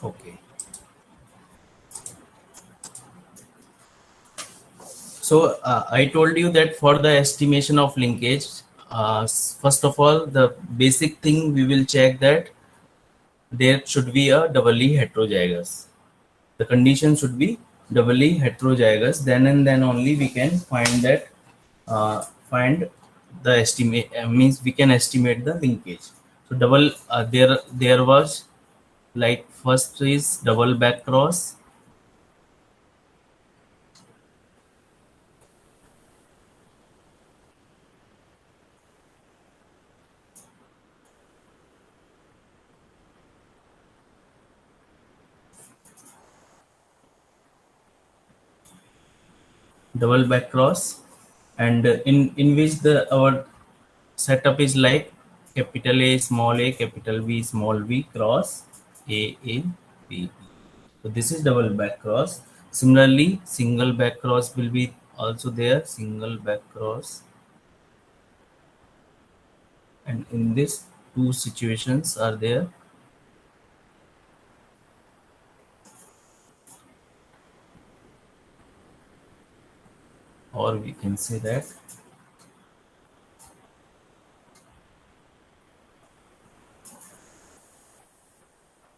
Okay. So I told you that for the estimation of linkage, first of all, the basic thing we will check that there should be a doubly heterozygous. The condition should be doubly heterozygous. Then and then only we can find that find the estimate means we can estimate the linkage. So double there was like first is double back cross. Double back cross, and in which the our setup is like capital A small a capital B small b cross A B. So this is double back cross. Similarly, single back cross will be also there, single back cross, and in this two situations are there. Or we can say that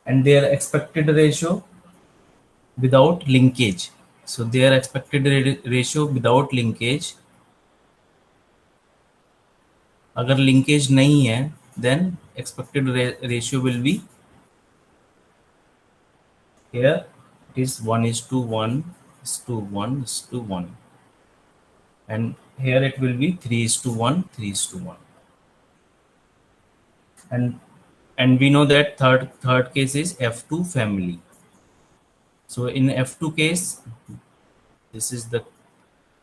and their expected ratio without linkage. So their expected ratio without linkage, अगर linkage नहीं है then expected ratio will be here it is 1 is to 1 is to 1 is to 1, and here it will be 3 is to 1 3 is to 1, and we know that third case is F2 family. So in F2 case, this is the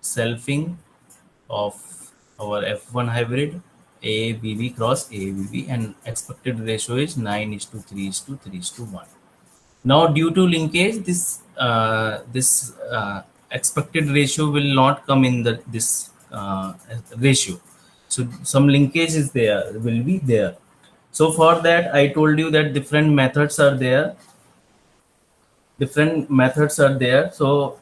selfing of our F1 hybrid AABB cross AABB, and expected ratio is 9 is to 3 is to 3 is to 1. Now due to linkage, this expected ratio will not come in this ratio. So some linkage is there, will be there. So for that, I told you that different methods are there. Different methods are there. So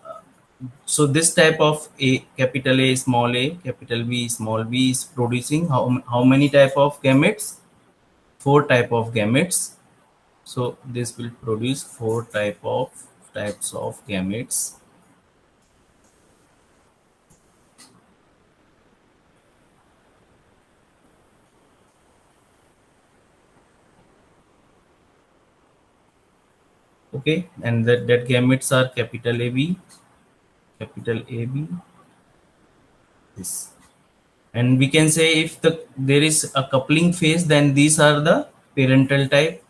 this type of a capital A capital B small b is producing how many type of gametes? Four type of gametes. So this will produce four types of gametes. Okay, and that gametes are capital AB, this. And we can say if there is a coupling phase, then these are the parental type.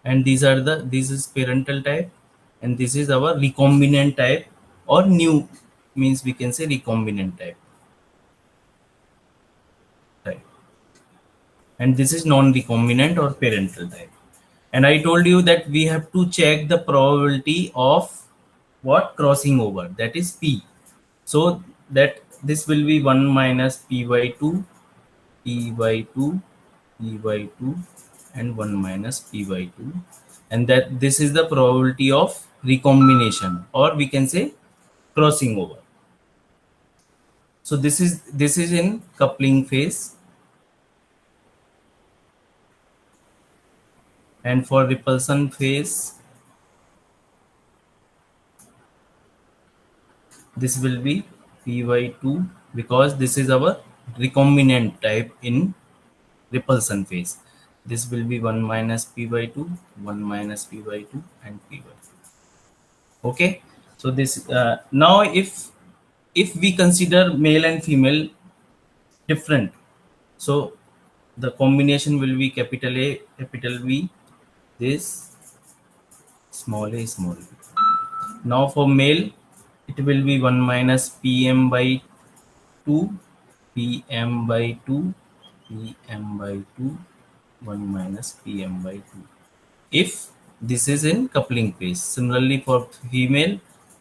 And this is parental type, and this is our recombinant type, or new means we can say recombinant type. Right. And this is non-recombinant or parental type. And I told you that we have to check the probability of what crossing over, that is P. So that this will be 1 minus P by 2, P by 2, P by 2, and 1 minus P by 2. And that this is the probability of recombination, or we can say crossing over. So this is in coupling phase. And for repulsion phase, this will be P by 2, because this is our recombinant type in repulsion phase. This will be 1 minus P by 2, 1 minus P by 2, and P by 2. Okay. So this now if we consider male and female different, so the combination will be capital A, capital B, this small a, small b. Now for male, it will be 1 minus Pm by 2, Pm by 2, Pm by 2, 1 minus Pm by 2. If this is in coupling phase. Similarly for female,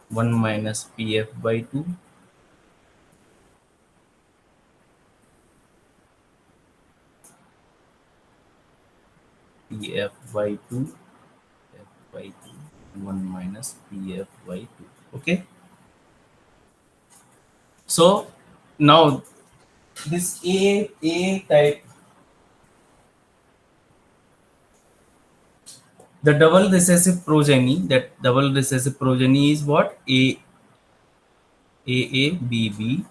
1 minus pf by 2, pf by 2, f by 2, 1 minus pf by 2. Okay. So now this A type, the double recessive progeny, that double recessive progeny is what? AABB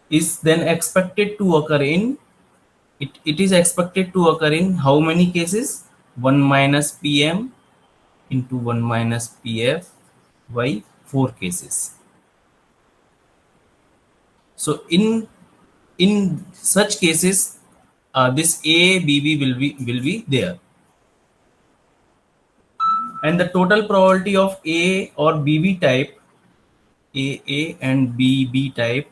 is then expected to occur in, it is expected to occur in how many cases? 1 minus PM into 1 minus PF by 4 cases. So in such cases, this AABB will be there, and the total probability of A or BB type, AA and BB type,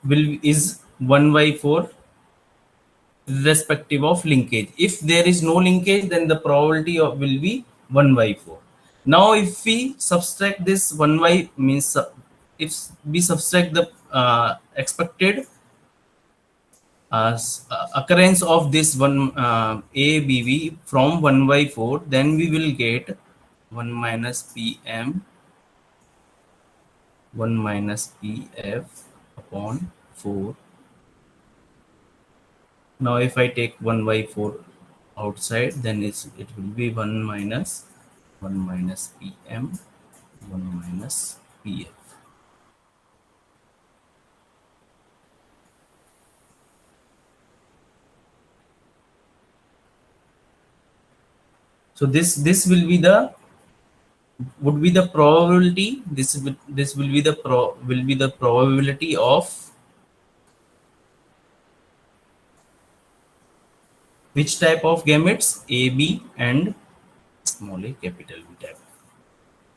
will is 1 by 4 irrespective of linkage. If there is no linkage, then the probability of will be 1 by 4. Now if we subtract this 1 by, means if we subtract the expected occurrence of this one ABV from 1 by 4, then we will get 1 minus PM 1 minus PF upon 4. Now if I take 1 by 4 outside, then it will be 1 minus PM 1 minus PF. So this will be the, would be the probability, this will be the probability of which type of gametes? AB and small a capital B type.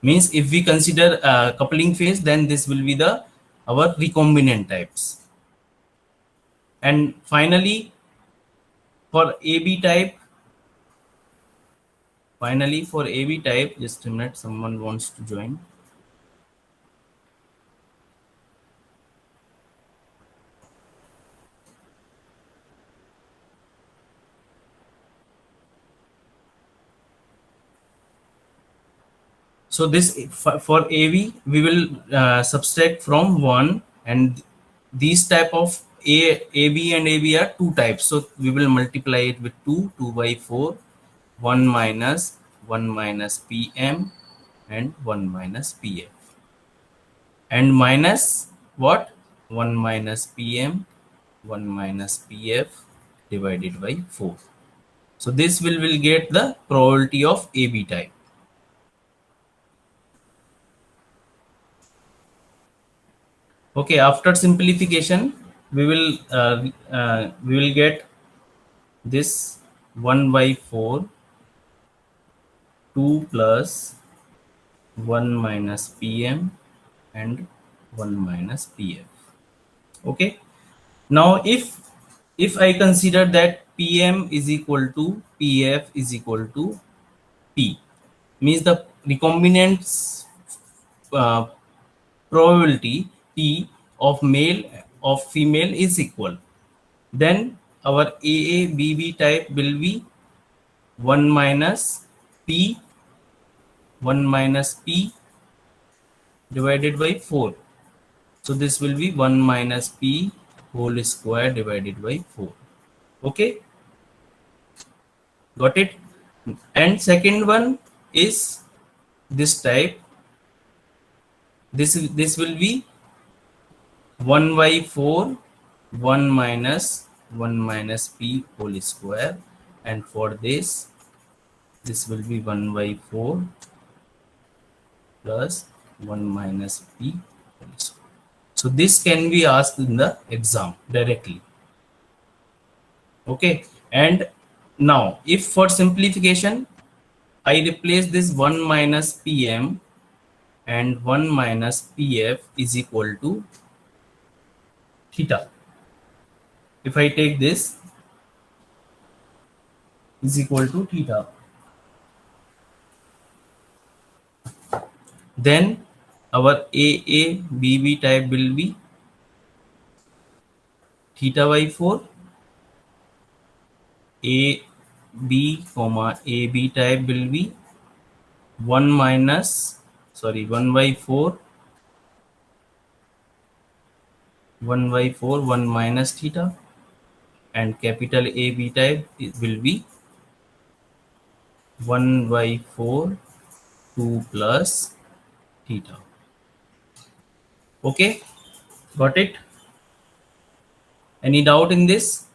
Means if we consider coupling phase, then this will be the our recombinant types. And finally for AB type, just a minute, someone wants to join. So this for AV, we will subtract from 1, and these type of AB and AB are 2 types. So we will multiply it with 2 by 4, 1 minus PM and 1 minus PF. And minus what? 1 minus PM, 1 minus PF divided by 4. So this will get the probability of AB type. Okay, after simplification, we will get this 1 by 4, 2 plus 1 minus PM and 1 minus PF. Okay. Now if I consider that PM is equal to PF is equal to P, means the recombinant probability P of male of female is equal, then our AABB type will be 1 minus P divided by 4. So this will be 1 minus P whole square divided by 4. Okay, got it? And second one is this type. This will be 1 by 4, 1 minus P whole square, and for this will be 1 by 4 plus 1 minus P whole square. So this can be asked in the exam directly. Okay, and now if for simplification I replace this 1 minus PM and 1 minus PF is equal to theta. If I take this is equal to theta, then our AABB type will be theta by 4, AB comma AB type will be 1 minus, sorry, 1 by 4, 1 by 4, 1 minus theta, and capital AB type will be 1 by 4, 2 plus theta. Okay, got it? Any doubt in this?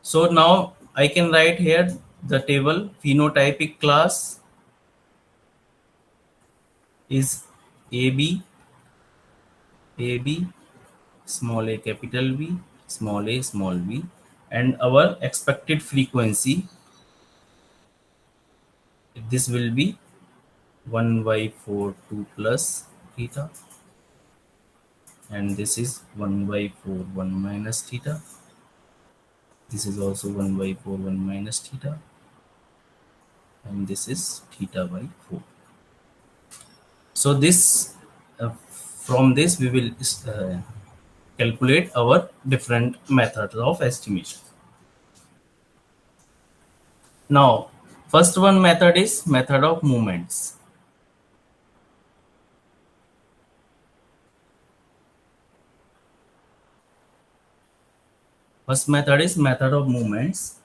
So now I can write here the table. Phenotypic class is AB, AB, small a capital B, small a small b, and our expected frequency, this will be 1 by 4, 2 plus theta, and this is 1 by 4, 1 minus theta. This is also 1 by 4, 1 minus theta, and this is theta by 4. So this from this we will calculate our different methods of estimation. Now, first one method is method of moments. First method is method of moments.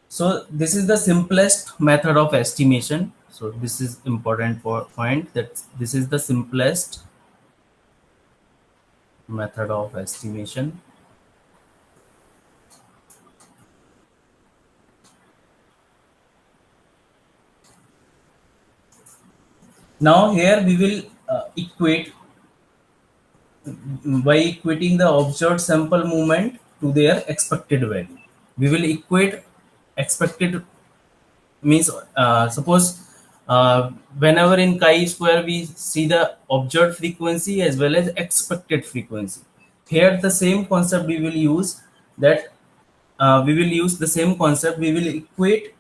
So this is the simplest method of estimation. So this is important point, that this is the simplest method of estimation. Now here we will equate by equating the observed sample movement to their expected value. We will equate expected, means suppose whenever in chi-square we see the observed frequency as well as expected frequency. Here the same concept we will use, that we will use the same concept. We will equate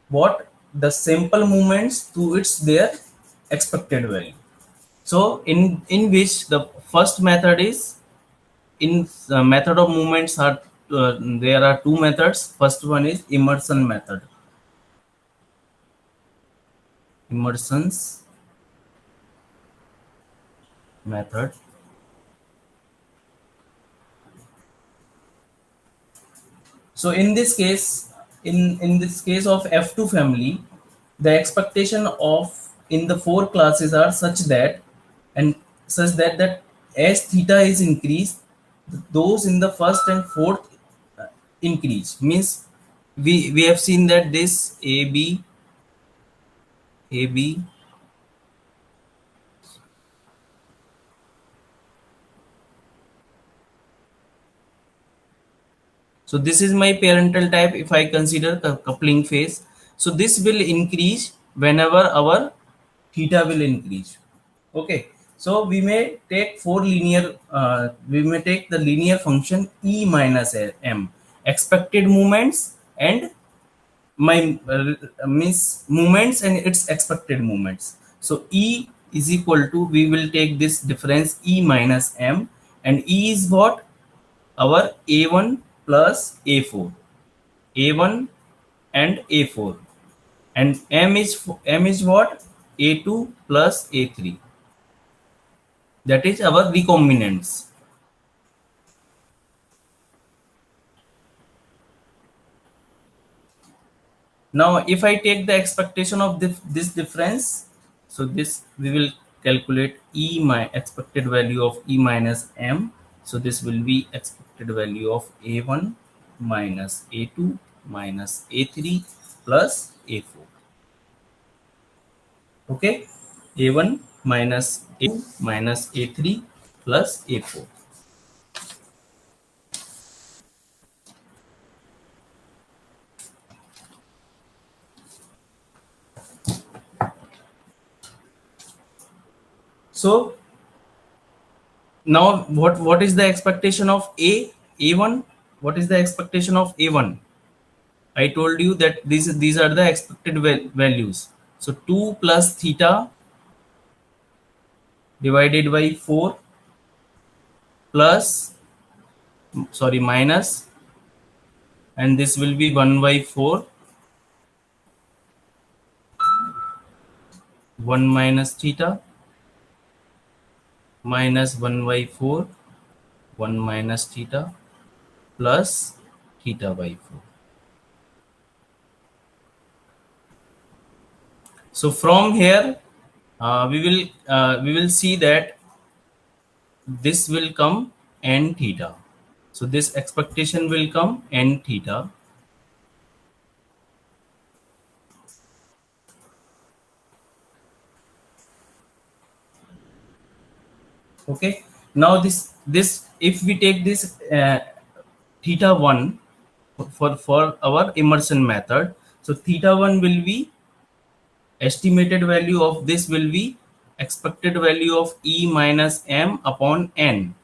what the sample movements to its their expected value. So in which the first method is, in method of movements are there are two methods. First one is Emerson method. Emerson's method. So in this case, in this case of F2 family, the expectation of in the four classes are such that, and such that as theta is increased, those in the first and fourth increase. Means we have seen that this AB, AB, so this is my parental type if I consider the coupling phase. So this will increase whenever our theta will increase. Okay, so we may take we may take the linear function E minus M, expected movements and my means movements and its expected movements. So E is equal to, we will take this difference E minus M, and E is what? Our A1 plus A4, A1 and A4, and M is what? A2 plus A3. That is our recombinants. Now if I take the expectation of this difference, so this we will calculate my expected value of E minus M. So this will be expected value of A1 minus A2 minus A3 plus A4. Okay, A1 minus A2 minus A3 plus A4. So now what is the expectation of A1? What is the expectation of A1? I told you that these are the expected values. So 2 plus theta divided by 4 plus, sorry, minus, and this will be 1 by 4, 1 minus theta, minus 1 by 4, 1 minus theta, plus theta by 4. So from here, we will see that this will come n theta. So this expectation will come n theta. Okay. Now this if we take this theta 1 for our immersion method, so theta 1 will be estimated value of this will be expected value of E minus m upon n,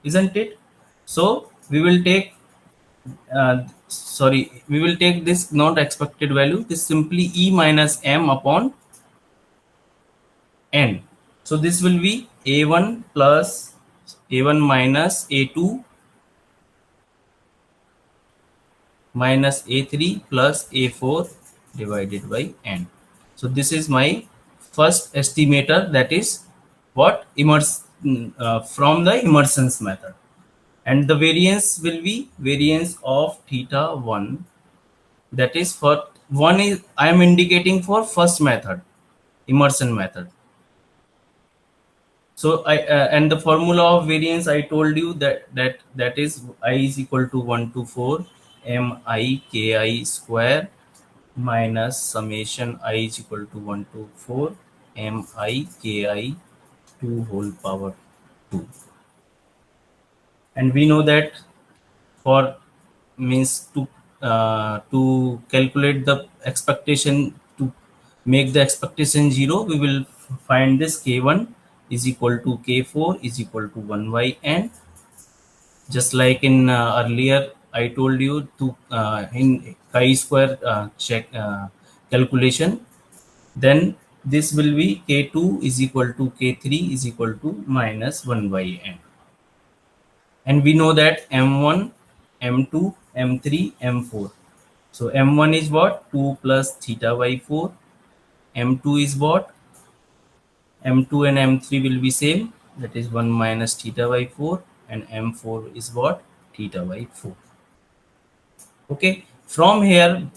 isn't it? So we will take we will take this not expected value, this simply E minus m upon n. So this will be a1 plus a1 minus a2 minus a3 plus a4 divided by n. So this is my first estimator, that is what from the immersions method, and the variance will be variance of theta 1, that is for 1 is I am indicating for first method, immersion method. So I and the formula of variance I told you that is I is equal to 1 to 4 mi ki square minus summation I is equal to 1 to 4 mi ki 2 whole power 2. And we know that for means to calculate the expectation, to make the expectation 0, we will find this k1 is equal to k4 is equal to 1 by n. Just like in earlier I told you to in chi-square check calculation, then this will be k2 is equal to k3 is equal to minus 1 by n. And we know that m1, m2, m3, m4. So m1 is what? 2 plus theta by 4. m2 is what? m2 and m3 will be same, that is 1 minus theta by 4, and m4 is what? Theta by 4. Okay, from here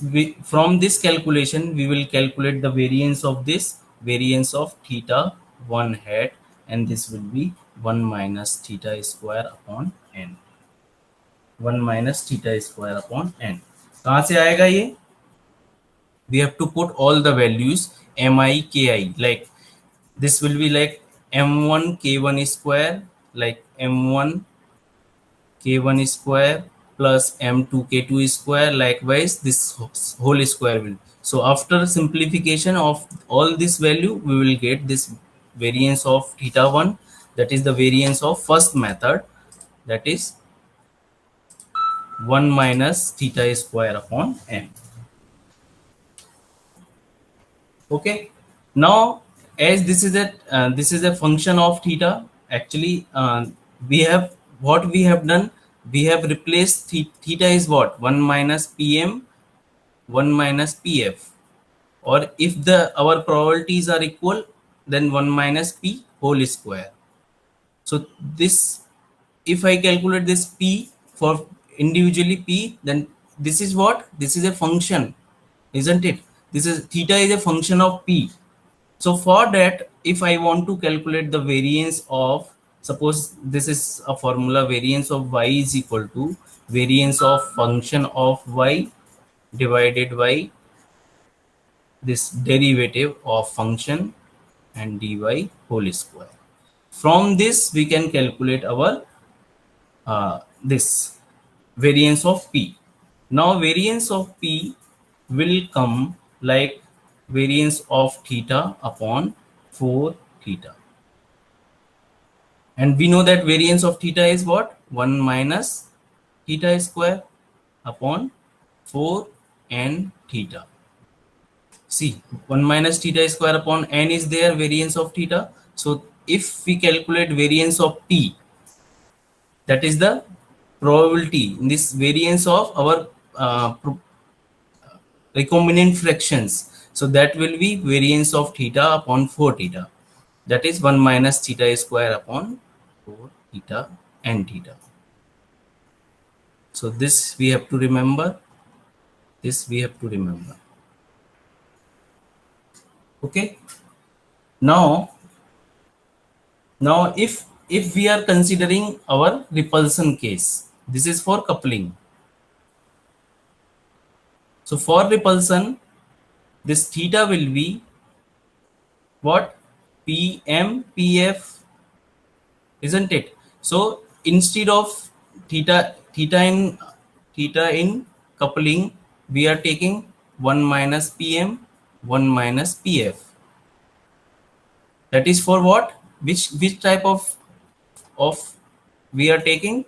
from this calculation we will calculate the variance of this, variance of theta 1 hat, and this will be 1 minus theta square upon n, 1 minus theta square upon n. कहाँ से आएगा ये? We have to put all the values mi ki, like this will be like m1 k1 square, like m1 k1 square plus m2 k2 square, likewise this whole square will. So after simplification of all this value, we will get this variance of theta 1, that is the variance of first method, that is 1 minus theta square upon n. Okay, now as this is a function of theta, actually we have what we have done, we have replaced theta is what? 1 minus pm 1 minus pf, or if the our probabilities are equal, then 1 minus p whole square. So this, if I calculate this p for individually p, then this is what? This is a function, isn't it? This is theta is a function of p. So for that, if I want to calculate the variance of, suppose this is a formula, variance of y is equal to variance of function of y divided by this derivative of function and dy whole square. From this we can calculate our this variance of p. Now variance of p will come like variance of theta upon 4 theta, and we know that variance of theta is what? 1 minus theta square upon 4 n theta. see 1 minus theta square upon n is there, variance of theta. So if we calculate variance of p, that is the probability in this variance of our recombinant fractions. So that will be variance of theta upon 4 theta. That is 1 minus theta square upon 4 theta n theta. So this we have to remember. This we have to remember. Okay. Now if we are considering our repulsion case, this is for coupling. So for repulsion, this theta will be what? PM PF, isn't it? So instead of theta in coupling, we are taking 1 minus PM, 1 minus PF. That is for what? Which type of we are taking?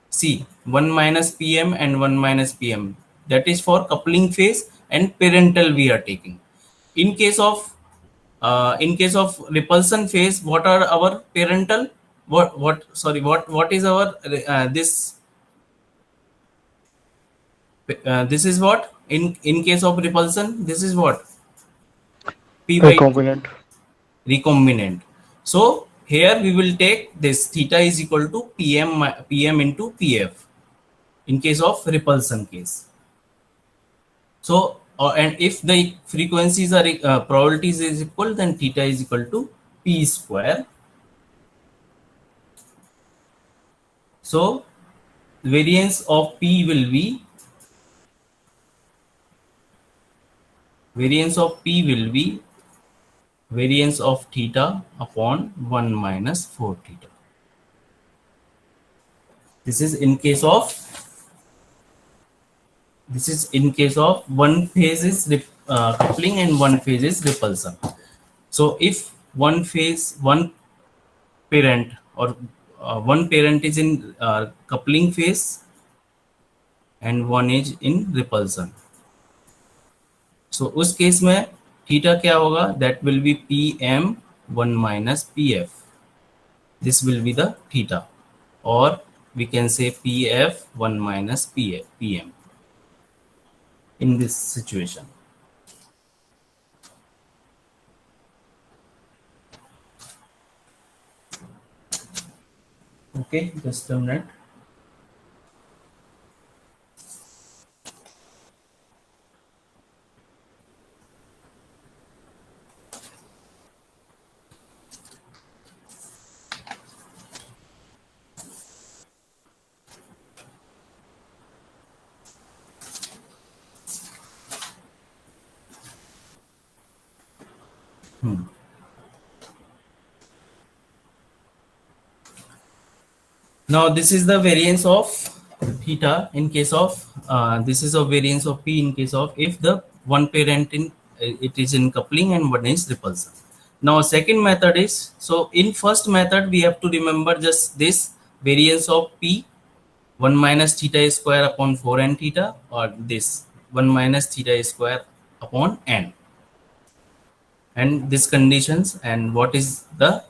See, 1 minus PM and 1 minus PM. That is for coupling phase and parental we are taking. In case of repulsion phase, what are our parental? What is our this? This is what in case of repulsion. This is what P by 2 Recombinant. recombinant. So here we will take this theta is equal to PM into PF in case of repulsion case. So and if the frequencies are probabilities is equal, then theta is equal to P square. So variance of P will be variance of theta upon 1 minus 4 theta. This is in case of one phase is coupling and one phase is repulsion. So if one parent or one parent is in coupling phase and one is in repulsion, so उस case में theta क्या होगा? That will be PM 1 minus PF. This will be the theta, or we can say PF 1 minus PM in this situation. Okay, just a minute. Now this is the variance of theta in case of this is a variance of P in case of if the one parent in it is in coupling and one is repulsion. Now second method is, so in first method we have to remember just this variance of P 1 minus theta square upon 4n theta, or this 1 minus theta square upon n, and these conditions. And what is the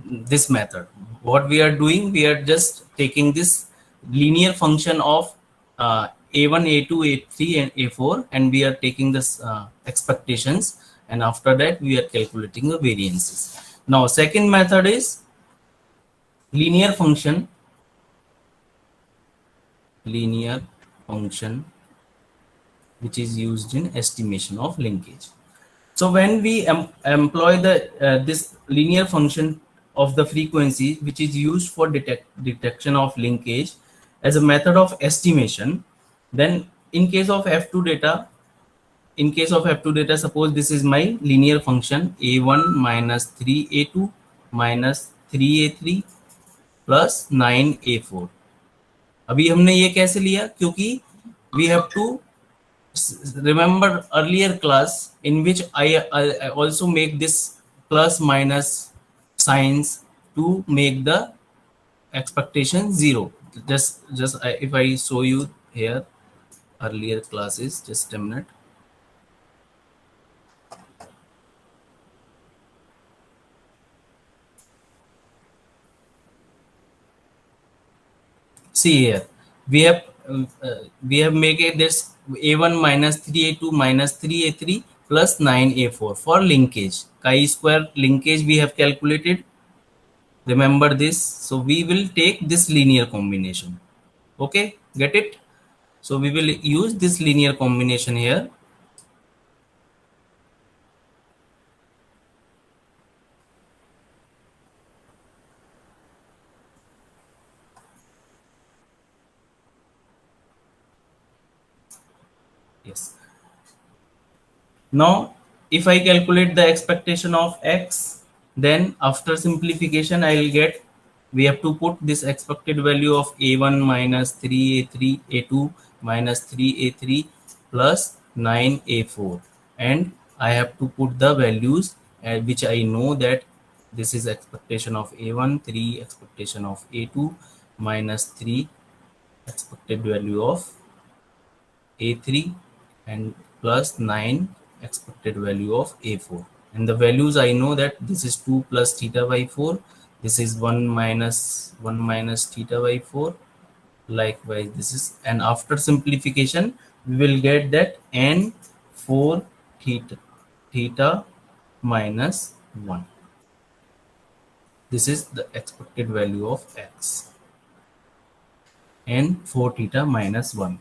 this method? What we are doing, we are just taking this linear function of a1, a2, a3 and a4, and we are taking this expectations, and after that we are calculating the variances. Now second method is linear function which is used in estimation of linkage. So when we employ the this linear function of the frequency, which is used for detection of linkage as a method of estimation, then in case of F2 data, suppose this is my linear function a1 minus 3a2 minus 3a3 plus 9a4. अभी हमने ये कैसे लिया? क्योंकि we have to remember earlier class in which I also make this plus minus signs to make the expectation 0. Just if I show you here earlier classes, just a minute. see here we have make it this a1 minus 3a2 minus 3a3 plus 9a4 for linkage. Chi-square linkage we have calculated. Remember this. So we will take this linear combination. Okay, get it? So we will use this linear combination here. Yes. Now, if I calculate the expectation of x, then after simplification, I will get, we have to put this expected value of a1 minus 3a3, a2 minus 3a3 plus 9a4. And I have to put the values which I know that this is expectation of a1, 3 expectation of a2 minus 3 expected value of a3 and plus 9 expected value of a4, and the values I know that this is 2 plus theta by 4, this is 1 minus theta by 4, likewise this is, and after simplification we will get that n 4 theta minus 1. This is the expected value of x, n 4 theta minus 1,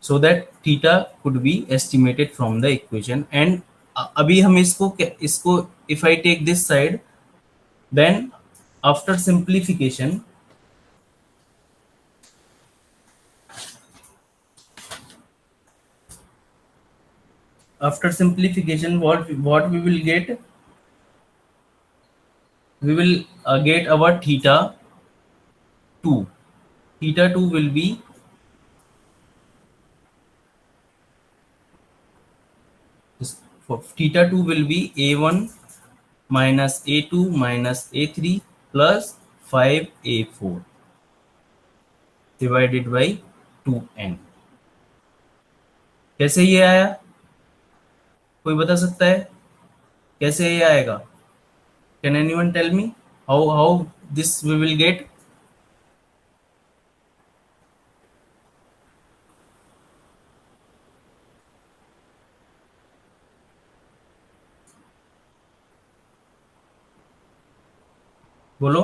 so that theta could be estimated from the equation. And अभी हम इसको if I take this side, then after simplification what we will get, we will get our theta 2. Theta 2 will be for theta 2 will be a1 minus a2 minus a3 plus 5a4 divided by 2n. कैसे ये आया, कोई बता सकता है कैसे ये आएगा? Can anyone tell me how this we will get? बोलो.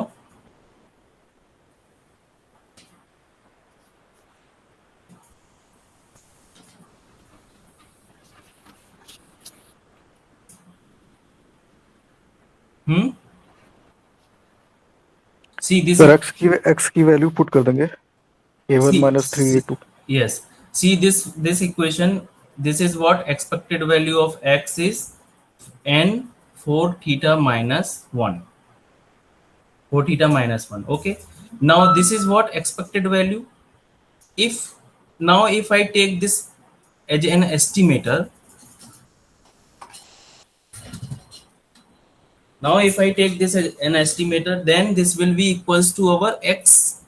See this. Sir, x की वैल्यू पुट कर देंगे a1 minus 3a2. Yes. See this equation. This is what expected value of x is, n 4 theta minus 1. 4 theta minus 1. Okay. Now this is what expected value. If I take this as an estimator, now if I take this as an estimator, then this will be equals to our x.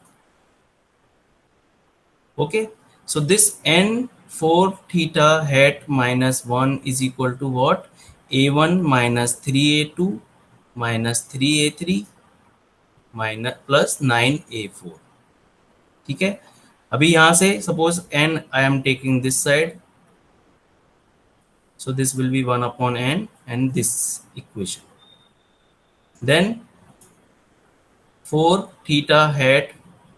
Okay, so this n 4 theta hat minus 1 is equal to what? a1 minus 3a2 minus 3a3 minus plus 9a4. ठीक है, अभी यहां से suppose n I am taking this side, so this will be 1 upon n and this equation. Then 4 theta hat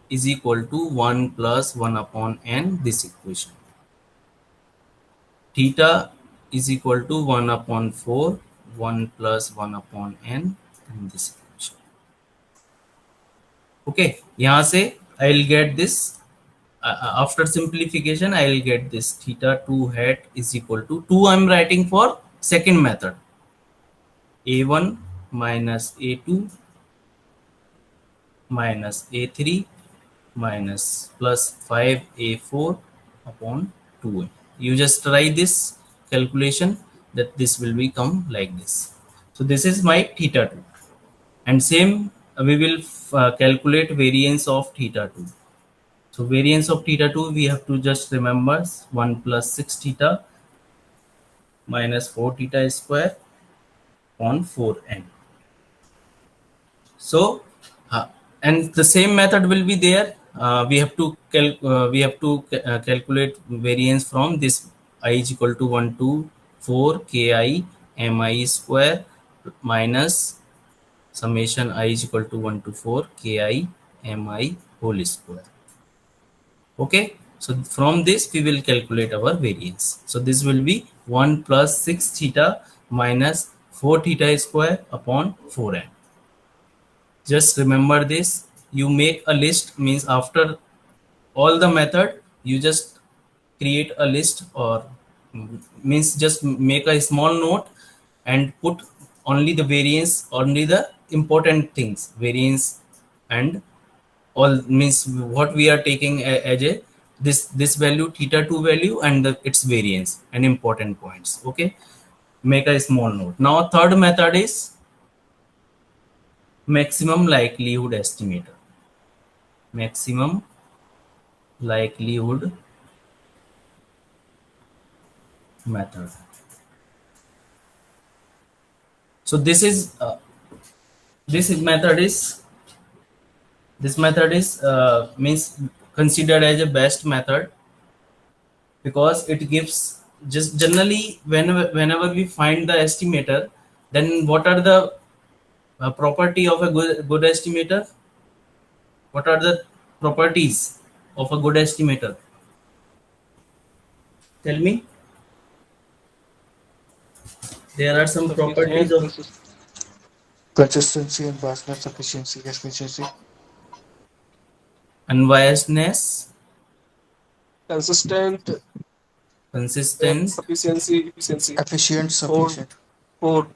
is equal to 1 plus 1 upon n, this equation. Theta is equal to 1 upon 4, 1 plus 1 upon n, and this equation. Okay, यहाँ से I will get this. After simplification, I will get this theta 2 hat is equal to 2. I am writing for second method. a1 minus a2 minus a3 minus plus 5a4 upon 2. You just try this calculation, that this will become like this. So this is my theta 2, and same we will calculate variance of theta 2. So variance of theta 2, we have to just remember 1 plus 6 theta minus 4 theta square on 4n. So and the same method will be there. calculate variance from this I is equal to 1 to 4 ki mi square minus summation I is equal to 1 to 4 ki mi whole square. Okay, so from this we will calculate our variance. So this will be 1 plus 6 theta minus 4 theta square upon 4n. Just remember this. You make a list, means after all the method you just create a list, or means just make a small note and put only the variance, only the important things, variance and all, means what we are taking as a this value theta 2 value and its variance and important points. Okay, make a small note. Now third method is maximum likelihood estimator. Maximum likelihood method. So this is this method is means considered as a best method, because it gives, just generally whenever we find the estimator, then what are the property of a good estimator? What are the properties of a good estimator? Tell me. There are some properties of Consistency and vastness, efficiency, efficiency. unbiasedness, consistent, consistent, efficiency, Efficient, Four. sufficient. 4,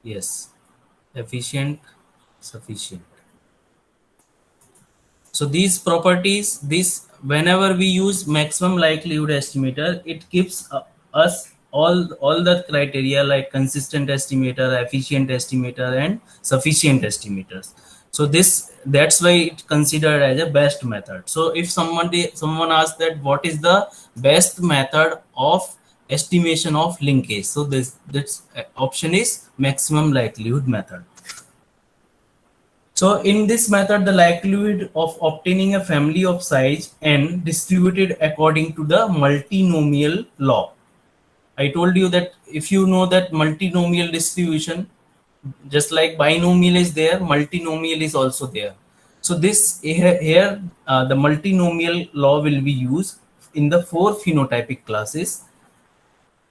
yes, efficient, sufficient. So these properties, this whenever we use maximum likelihood estimator, it gives us all the criteria like consistent estimator, efficient estimator, and sufficient estimators. So that's why it's considered as a best method. So if someone asks that what is the best method of estimation of linkage, so this option is maximum likelihood method. So in this method, the likelihood of obtaining a family of size n distributed according to the multinomial law. I told you that if you know that multinomial distribution, just like binomial is there, multinomial is also there. So this here the multinomial law will be used in the 4 phenotypic classes,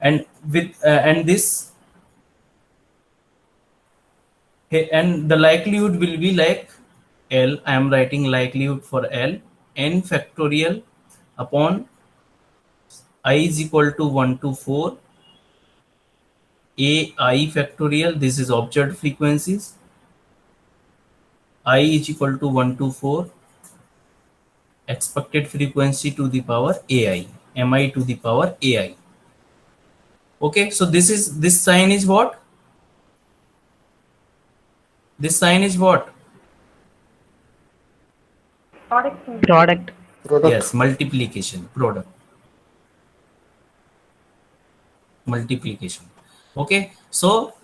and with and this and the likelihood will be like L. I am writing likelihood for L, n factorial upon I is equal to 1 to 4 a I factorial. This is observed frequencies. I is equal to 1 to 4 expected frequency to the power ai, mi to the power ai. Okay, so this sign is what? This sign is what? Product. Yes, multiplication, product, multiplication. Okay, so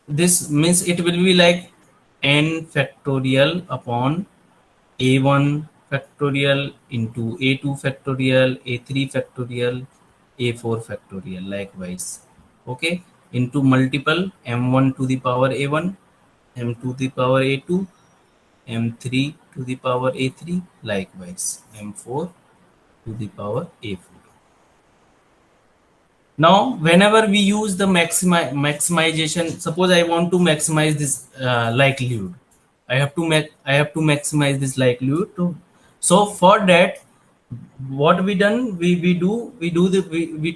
this means it will be like n factorial upon a1 factorial into a2 factorial, a3 factorial, a4 factorial, likewise. Okay, into multiple m1 to the power a1, m2 to the power a2, m3 to the power a3, likewise m4 to the power a4. Now whenever we use the maximization, suppose I want to maximize this likelihood, I have to maximize this likelihood to. So for that, what we done, we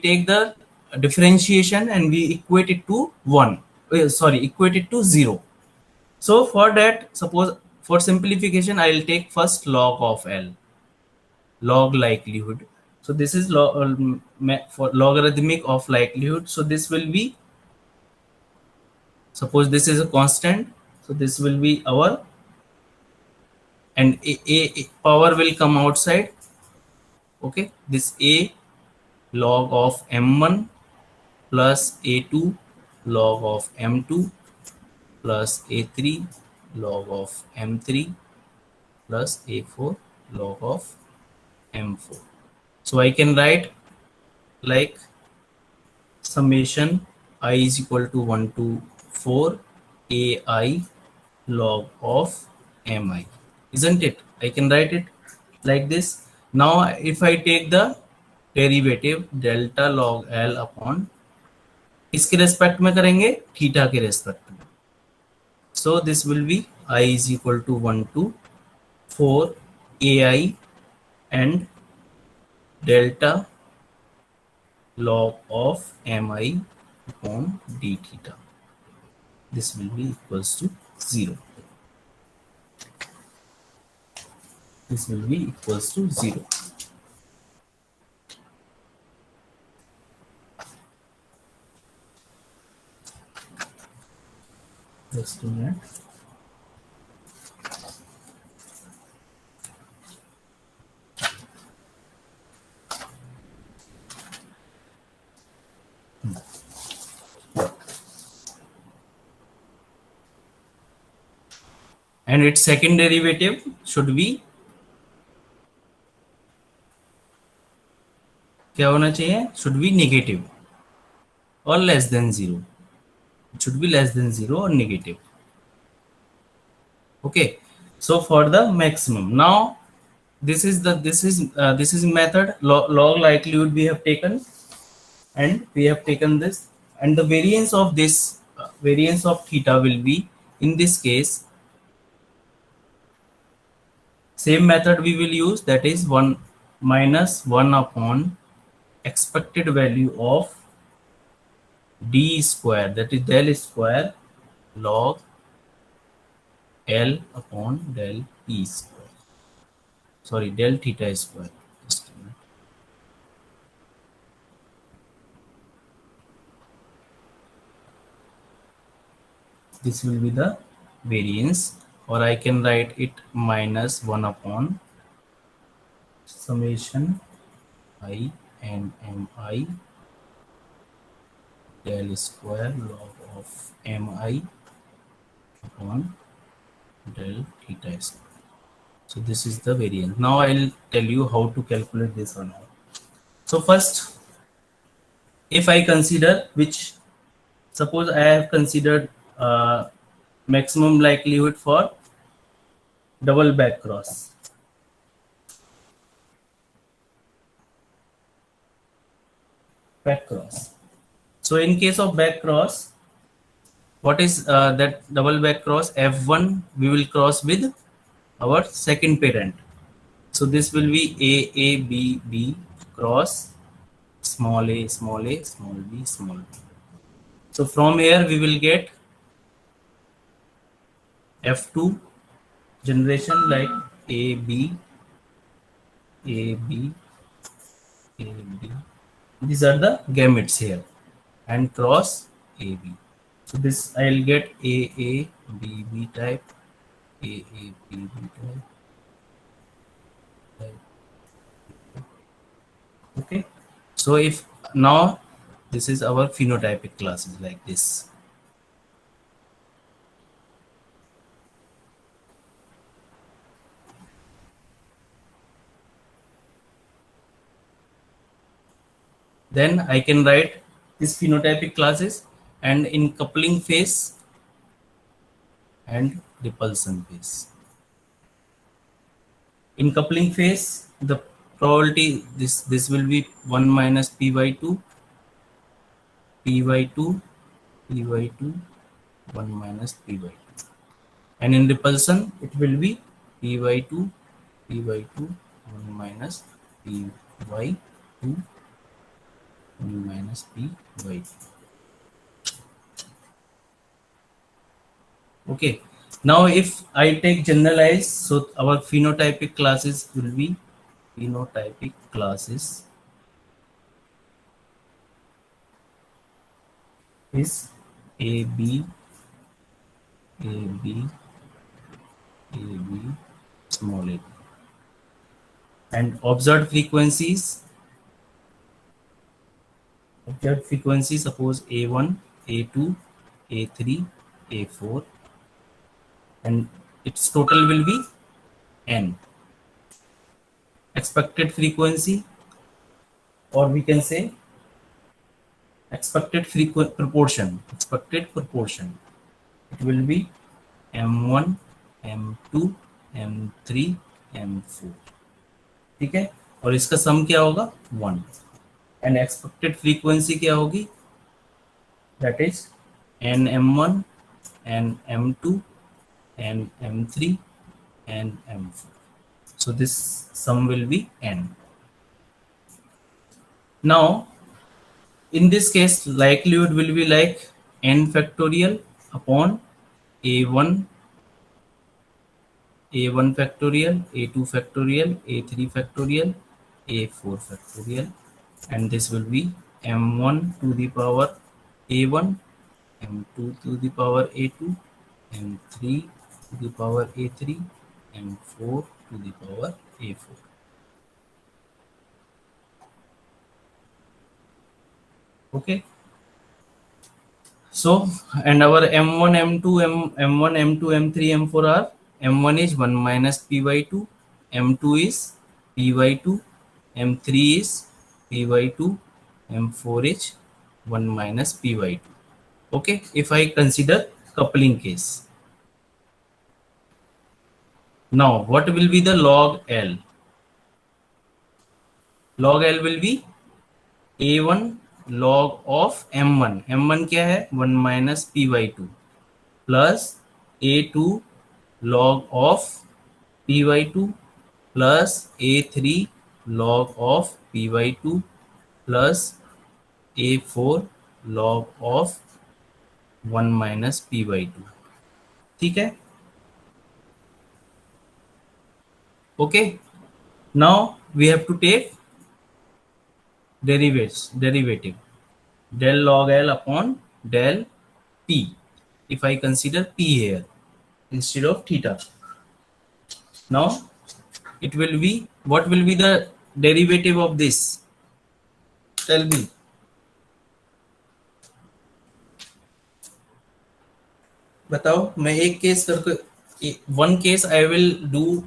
take the differentiation and we equate it to 1, equate it to 0. So for that, suppose for simplification, I will take first log of L, log likelihood. So this is for logarithmic of likelihood. So this will be, suppose this is a constant, so this will be our, and a power will come outside. Okay, this a log of m1 plus a2 log of m2 plus a3 log of m3 plus a4 log of m4. So I can write like summation I is equal to 1 to 4 ai log of mi, isn't it? I can write it like this. Now if I take the derivative delta log l upon किसके respect में करेंगे, theta के respect में. So this will be I is equal to 1 to 4 ai and delta log of mi upon d theta. This will be equals to 0. This will be equals to 0. Just a minute. And its second derivative should be क्या होना चाहिए, should be negative or less than 0. It should be less than 0 or negative. Okay, so for the maximum, now this is method log likelihood we have taken, and we have taken this, and the variance of this variance of theta will be, in this case, same method we will use, that is 1 minus 1 upon expected value of d square, that is del square log L upon del E square. Sorry, del theta square. Just a minute. This will be the variance, or I can write it minus 1 upon summation I and mi del square log of mi upon del theta square. So this is the variance. Now I'll tell you how to calculate this one. So first, if I consider, which suppose I have considered maximum likelihood for double back cross. Back cross. So in case of back cross, what is that double back cross? F1 we will cross with our second parent. So this will be A, B, B cross small a, small a, small b, small b. So from here we will get F2 generation like A, B, A, B, A, B. These are the gametes here, and cross A, B. So this I'll get A, B, B type, A, B, B type. Okay, so if now this is our phenotypic classes like this. Then I can write this phenotypic classes, and in coupling phase and repulsion phase. In coupling phase, the probability this will be 1 minus p by 2, p by 2, p by 2, 1 minus p by 2. And in repulsion, it will be p by 2, p by 2, 1 minus p by 2, 1 minus p by 2. Okay, now if I take generalized, so our phenotypic classes will be phenotypic classes is A, B, A, B, A, B, small a. And observed frequencies, suppose A1, A2, A3, A4, and its total will be n. expected frequency, or we can say expected proportion. Expected proportion. It will be m1, m2, m3, m4. ठीक है, और इसका सम क्या होगा 1, and expected frequency क्या होगी, that is an m1 and m2 and m3 and m4. So this sum will be n. Now in this case likelihood will be like n factorial upon a1 factorial, a2 factorial, a3 factorial, a4 factorial, and this will be m1 to the power a1, m2 to the power a2, m3 to the power a3, m4 to the power a4. Okay, so and our m1 m2 m1 m2 m3 m4 are, m1 is 1 minus p by 2, m2 is p by 2, m3 is p by 2, m4 is 1 minus p by 2. Okay, if I consider coupling case, now what will be the log L? Log L will be a1 log of m1, m1 क्या है 1 minus p by 2, plus a2 log of p by 2, plus a3 log of p by 2, plus a4 log of 1 minus p by 2. ठीक है, okay. Now we have to take derivative del log L upon del p. If I consider p here instead of theta, now it will be, what will be the derivative of this? Tell me. बताओ, मैं एक case करके, one case I will do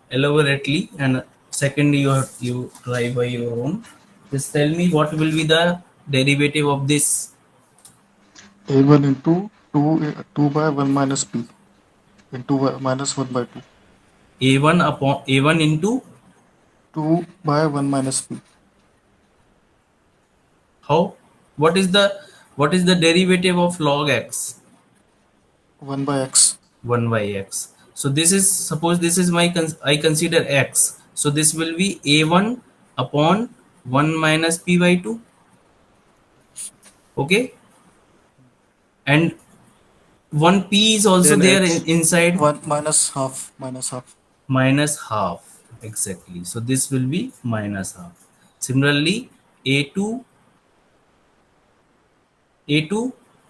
elaborately, and second you try by your own. Just tell me what will be the derivative of this. a1 into 2 by 1 minus p into minus 1 by 2. a1 into 2 by 1 minus p. how? What is the derivative of log x? 1 by x. 1 by x. So this is, suppose this is my I consider x, so this will be a1 upon 1 minus p by 2. Okay, and 1 p is also Then there x, inside. 1 minus half. Minus half, exactly. So this will be minus half. Similarly, a2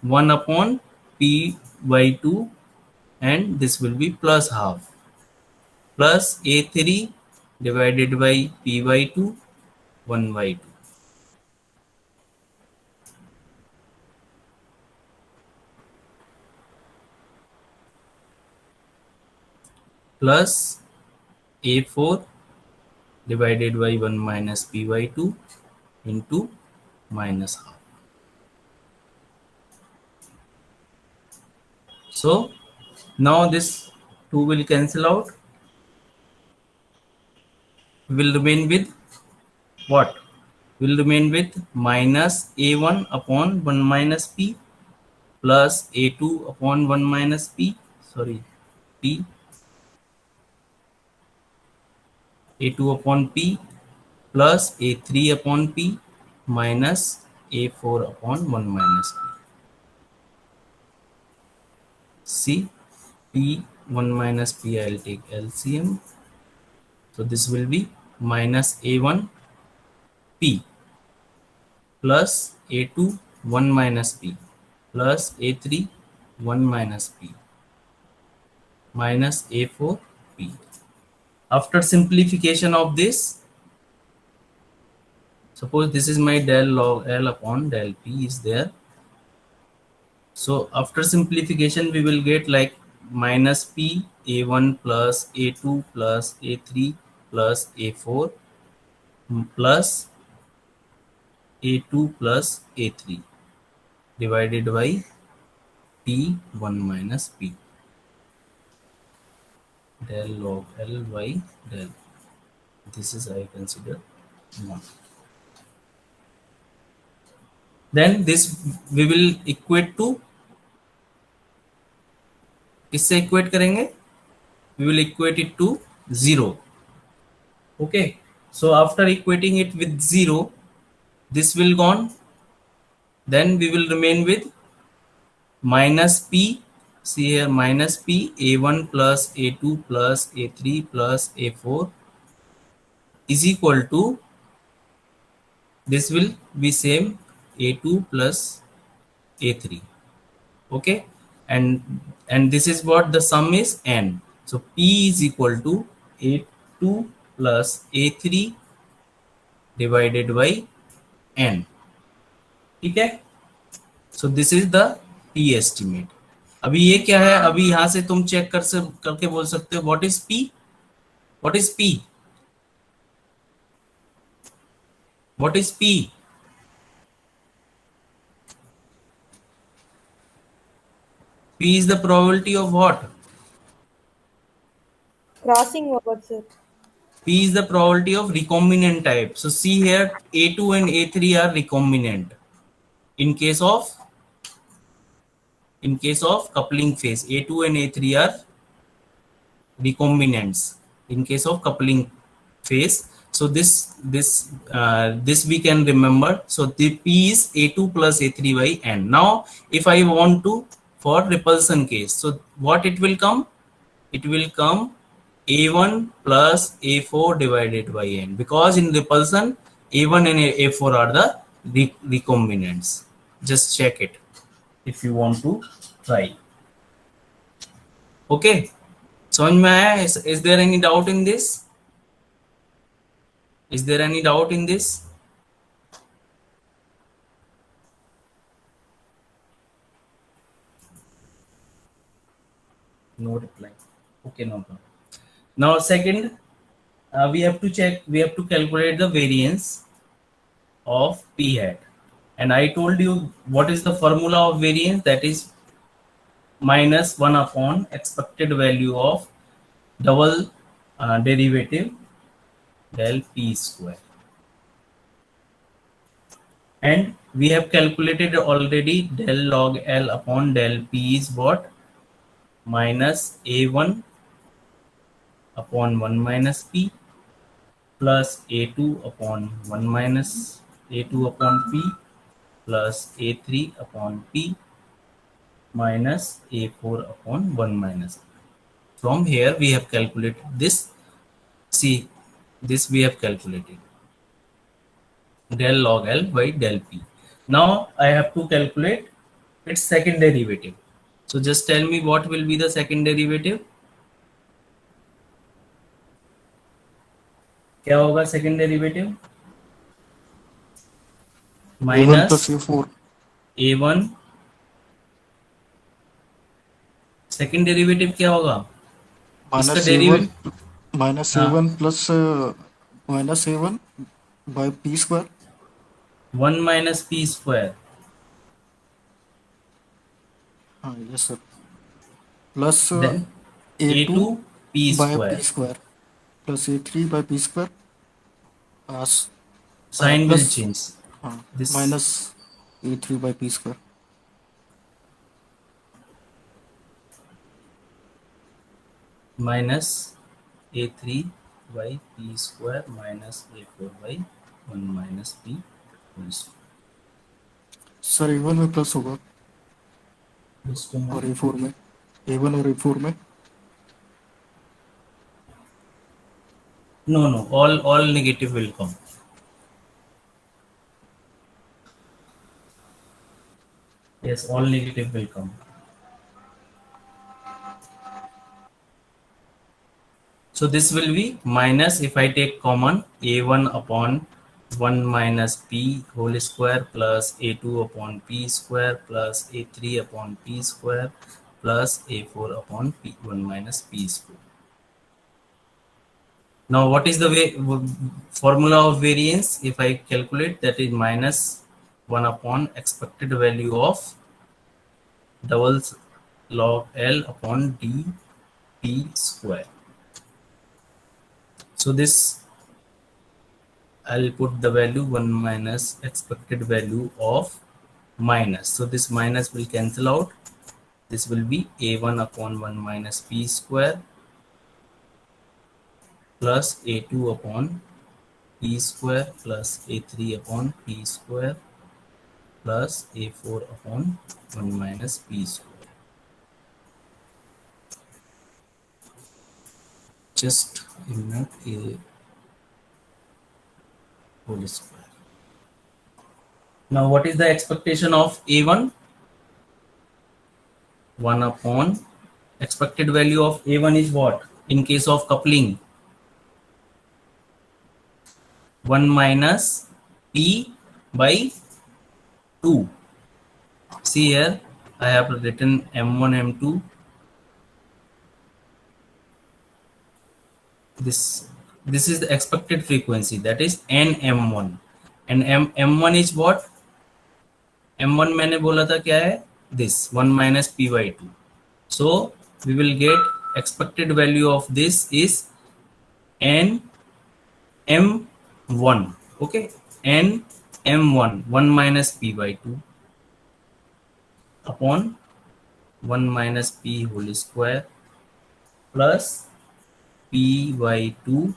1 upon p by 2, and this will be plus half, plus a3 divided by p by 2, 1 by 2, plus a4 divided by 1 minus p by 2 into minus half. So now this 2 will cancel out. Will remain with what? Will remain with minus a1 upon 1 minus p plus a2 upon 1 minus p, sorry, p, a2 upon p plus a3 upon p minus a4 upon 1 minus p. See, p 1 minus p, I'll take LCM. So this will be minus a1 p plus a2 1 minus p plus a3 1 minus p minus a4 p. After simplification of this, suppose this is my del log L upon del p is there. So after simplification, we will get like minus p a1 plus a2 plus a3 plus A4 plus A2 plus A3 divided by P1 minus P del log L by del. This is I consider 1. Then this we will equate to, किससे equate करेंगे? We will equate it to 0. Okay, so after equating it with 0, this will gone, then we will remain with minus P. See here, minus P, A1 plus A2 plus A3 plus A4 is equal to, this will be same, A2 plus A3. Okay, and this is what the sum is n. So P is equal to A2 plus A3 divided by n. ठीक है, so this is the P estimate. अभी ये क्या है, अभी यहां से तुम चेक करके बोल सकते हो what is P, what is P, what is P? P is the probability of what? Crossing over, sir. P is the probability of recombinant type. So see here, A2 and A3 are recombinant. In case of coupling phase, A2 and A3 are recombinants in case of coupling phase. So this we can remember. So the P is A2 plus A3 by n. Now if I want to for repulsion case, so what it will come? It will come A1 plus A4 divided by n, because in repulsion A1 and A4 are the recombinants. Just check it if you want to try. Okay, समझ में आया? Is there any doubt in this? Is there any doubt in this? No reply. Okay, no problem. Now second, we have to calculate the variance of P hat. And I told you what is the formula of variance, that is minus 1 upon expected value of double derivative del P square. And we have calculated already del log L upon del P is what? Minus A1 upon 1 minus P plus A2 upon 1 minus A2 upon P plus A3 upon P minus A4 upon 1 minus P. From here we have calculated this. See, this we have calculated del log L by del P. Now I have to calculate its second derivative. So just tell me what will be the second derivative. क्या होगा second derivative? A1 plus A4. A1 second derivative क्या होगा? Minus A1 plus minus A1 by P square. 1 minus P square. Yes sir. Plus Then A2 P by square. P square plus A3 by P square. Sign will change. This Minus A3 by P square. Minus A3 by P square minus A4 by 1 minus P whole square. Sir A1 में plus होगा और A4 में, A1 और A4 में. No, all negative will come. Yes, all negative will come. So this will be minus, if I take common, A1 upon 1 minus P whole square plus A2 upon P square plus A3 upon P square plus A4 upon P1 minus P square. Now what is the formula of variance? If I calculate, that is minus 1 upon expected value of double log L upon dp square. So this I'll put the value 1 minus expected value of minus. So this minus will cancel out. This will be a1 upon 1 minus p square plus a2 upon p square plus a3 upon p square plus a4 upon 1 minus p square. Just a minute, a whole square. Now what is the expectation of a1? 1 upon expected value of a1 is what? In case of coupling, 1 minus p by 2. See here, I have written m1, m2. This is the expected frequency, that is nm1, and m1 is what? m1 मैंने बोला था क्या है? This 1 minus p by 2. So we will get expected value of this is n m1. Okay, n m1 1 minus p by 2 upon 1 minus p whole square plus p by 2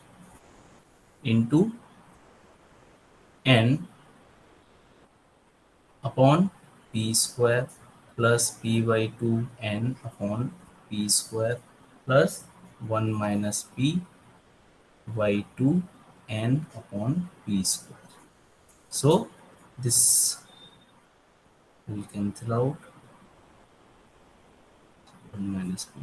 into n upon p square plus p by 2 n upon p square plus 1 minus p by 2 n upon p square. So this will cancel out, 1 minus p.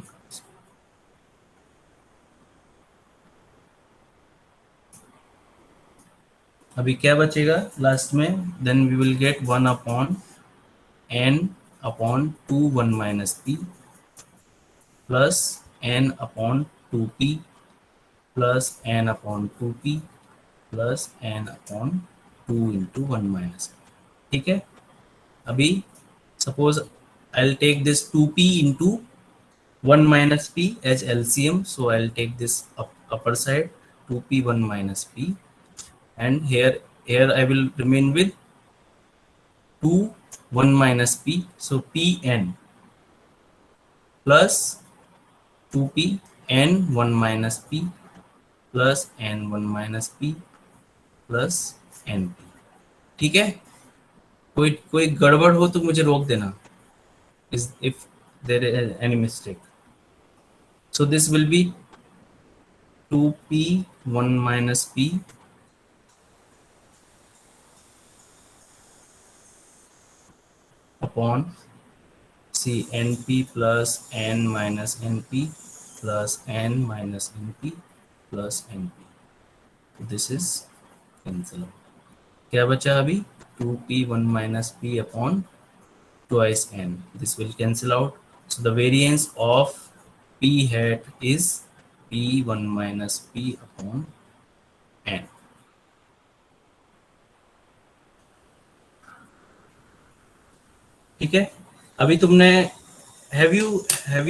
अभी क्या बचेगा last में? Then we will get 1 upon n upon 2 1 minus p plus n upon 2p plus n upon 2p plus n upon 2 into 1 minus p. ठीक है, अभी suppose I will take this 2p into 1 minus p as LCM, so I'll take this upper side 2p 1 minus p, and here I will remain with 2 1 minus p, so pn plus 2p n 1 minus p plus n 1 minus p plus np. ठीक है, कोई गड़बड़ हो तो मुझे रोक देना if there is any mistake. So this will be 2p 1 minus p upon see np plus n minus np plus n minus np plus np. This is cancel. क्या बचा अभी? 2p 1 minus p upon twice n. This will cancel out. So the variance of p hat is p 1 minus p upon n. ठीक है, अभी तुमने have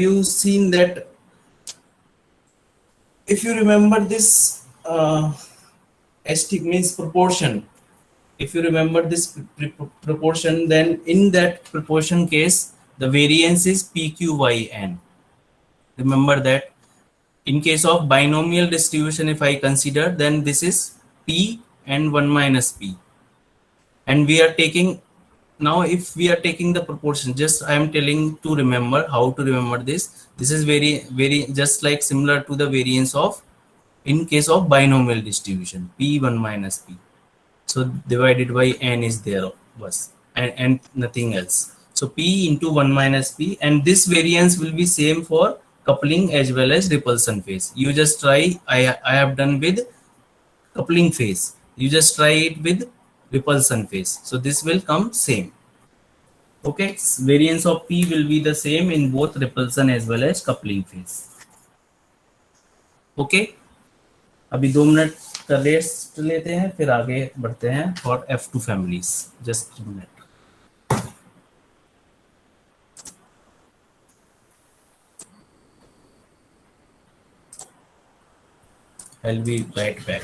you seen that if you remember this ST means proportion, if you remember this proportion, then in that proportion case the variance is pq by n. Remember that in case of binomial distribution, if I consider, then this is p and 1 minus p, and we are taking now, if we are taking the proportion, just I am telling to remember how to remember this. This is very just like similar to the variance of in case of binomial distribution, p1 minus p. So divided by n is there was and nothing else. So p into 1 minus p, and this variance will be same for coupling as well as repulsion phase. You just try. I have done with coupling phase. You just try it with repulsion phase. So this will come same. Okay, variance of p will be the same in both repulsion as well as coupling phase. Okay, अभी 2 minute का rest लेते हैं, फिर आगे बढ़ते हैं for F2 families. Just minute. I'll be right back.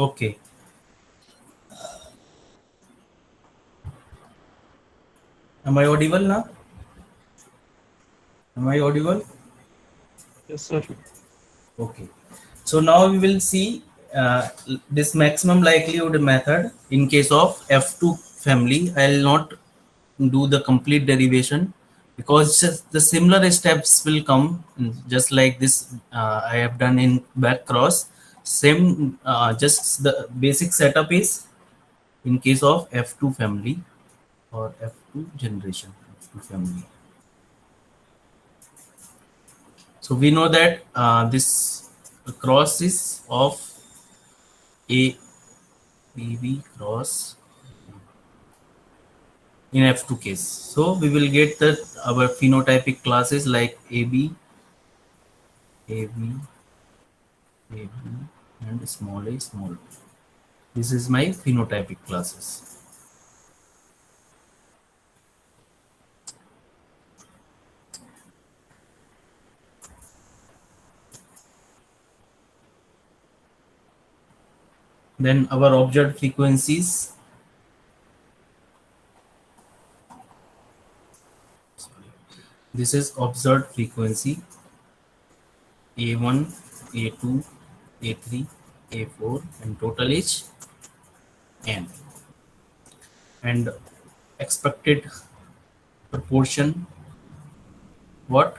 Okay. Am I audible now? Am I audible? Yes, sir. Okay. So now we will see this maximum likelihood method in case of F2 family. I'll not do the complete derivation because just the similar steps will come just like this I have done in back cross. Same, just the basic setup is in case of F2 family or F2 generation, F2 family. So we know that this cross is of A B B cross in F2 case. So we will get that our phenotypic classes like AB, AB, AB, and small a, small b. This is my phenotypic classes. Then our observed frequencies. Sorry. This is observed frequency A1, A2, A3, A4, and total is n. And expected proportion, what?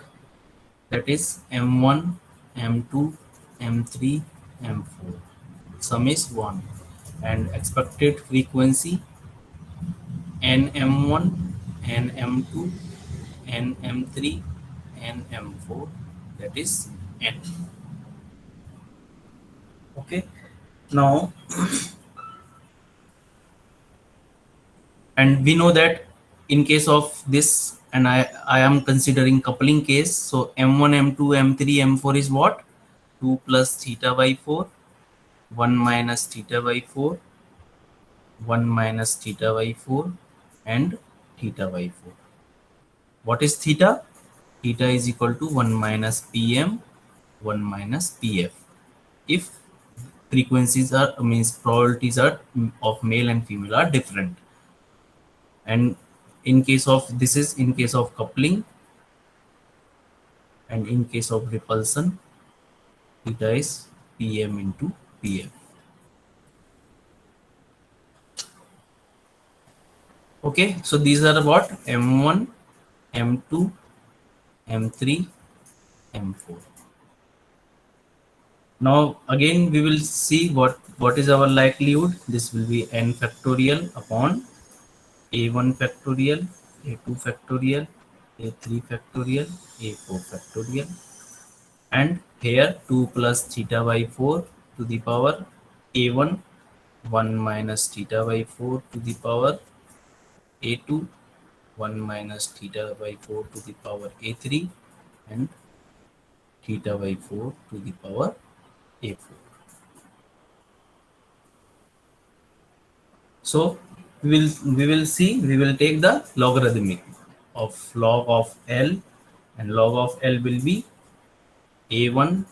That is M1, M2, M3, M4. Sum is 1. And expected frequency NM1, NM2, NM3, NM4, that is N. Okay. Now, and we know that in case of this, and I am considering coupling case, so M1, M2, M3, M4 is what? 2 plus theta by 4, 1 minus theta by 4, 1 minus theta by 4, and theta by 4. What is theta? Theta is equal to 1 minus Pm, 1 minus Pf. If frequencies are, means probabilities are of male and female are different. And in case of, this is in case of coupling, and in case of repulsion, theta is Pm into Pf. Okay, so these are what? M1, M2, M3, M4. Now again we will see what is our likelihood. This will be n factorial upon a1 factorial, a2 factorial, a3 factorial, a4 factorial, and here 2 plus theta by 4 to the power a1, 1 minus theta by 4 to the power a2, 1 minus theta by 4 to the power a3, and theta by 4 to the power a4. So we will take the logarithmic of log of L, and log of L will be a1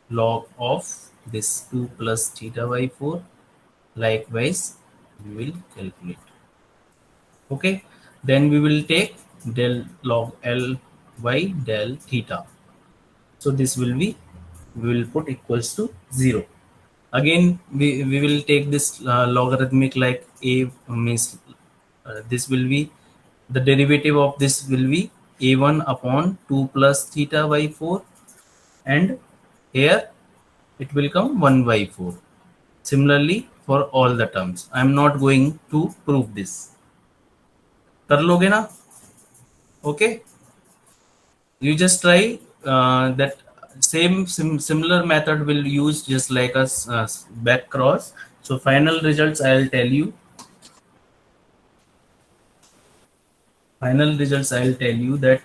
log of this 2 plus theta by 4. Likewise we will calculate. Okay, then we will take del log L by del theta. So this will be, we will put equals to 0. Again we will take this logarithmic, like a means this will be, the derivative of this will be a1 upon 2 plus theta by 4, and here it will come 1 by 4. Similarly for all the terms. I am not going to prove this. कर लोगे ना? Okay, you just try that similar method will use, just like a back cross. So final results I'll tell you. Final results I'll tell you that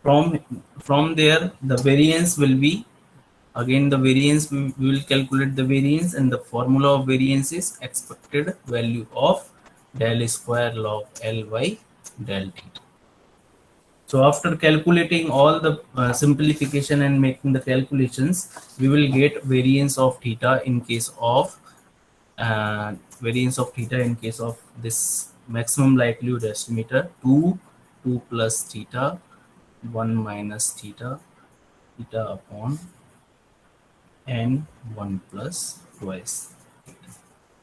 from there the variance will be, again the variance, we will calculate the variance, and the formula of variance is expected value of del square log L by del theta. So after calculating all the simplification and making the calculations, we will get variance of theta in case of this maximum likelihood estimator 2 plus theta, 1 minus theta, theta upon n 1 plus twice theta.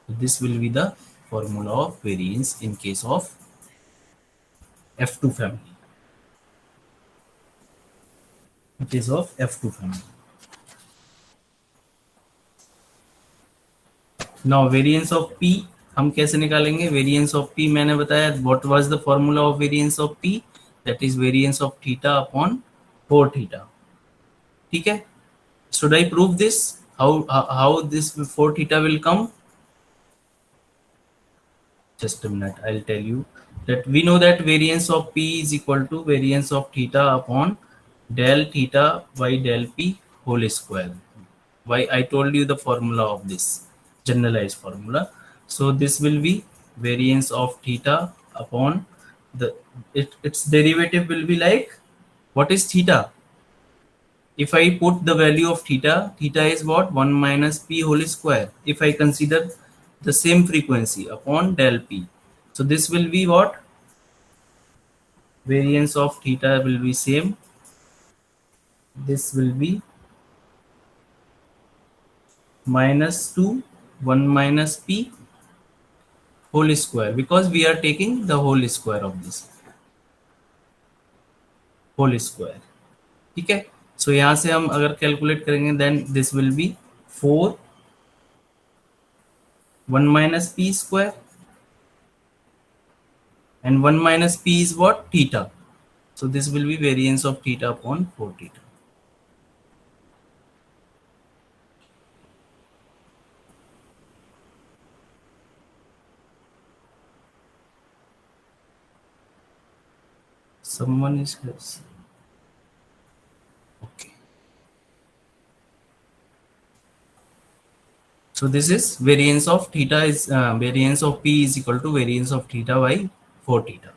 So this will be the formula of variance in case of F2 family. In case of F2 family. Now variance of P हम कैसे निकालेंगे? Variance of P मैंने बताया, what was the formula of variance of P? That is variance of theta upon 4 theta. ठीक है? Should I prove this? How this 4 theta will come? Just a minute, I'll tell you. That we know that variance of P is equal to variance of theta upon del theta by del P whole square. Why? I told you the formula of this generalized formula. So this will be variance of theta upon the its derivative will be like, what is theta? if I put the value of theta, theta is what? 1 minus p whole square. If I consider the same frequency upon del p. So this will be what? Variance of theta will be same. This will be minus 2 1 minus p whole square, because we are taking the whole square of this whole square. ठीक है. सो यहाँ से हम अगर calculate करेंगे then this will be 4 1 minus p square and 1 minus p is what? Theta. So this will be variance of theta upon 4 theta. Someone is yes. Okay. So this is variance of theta is variance of p is equal to variance of theta by 4 theta.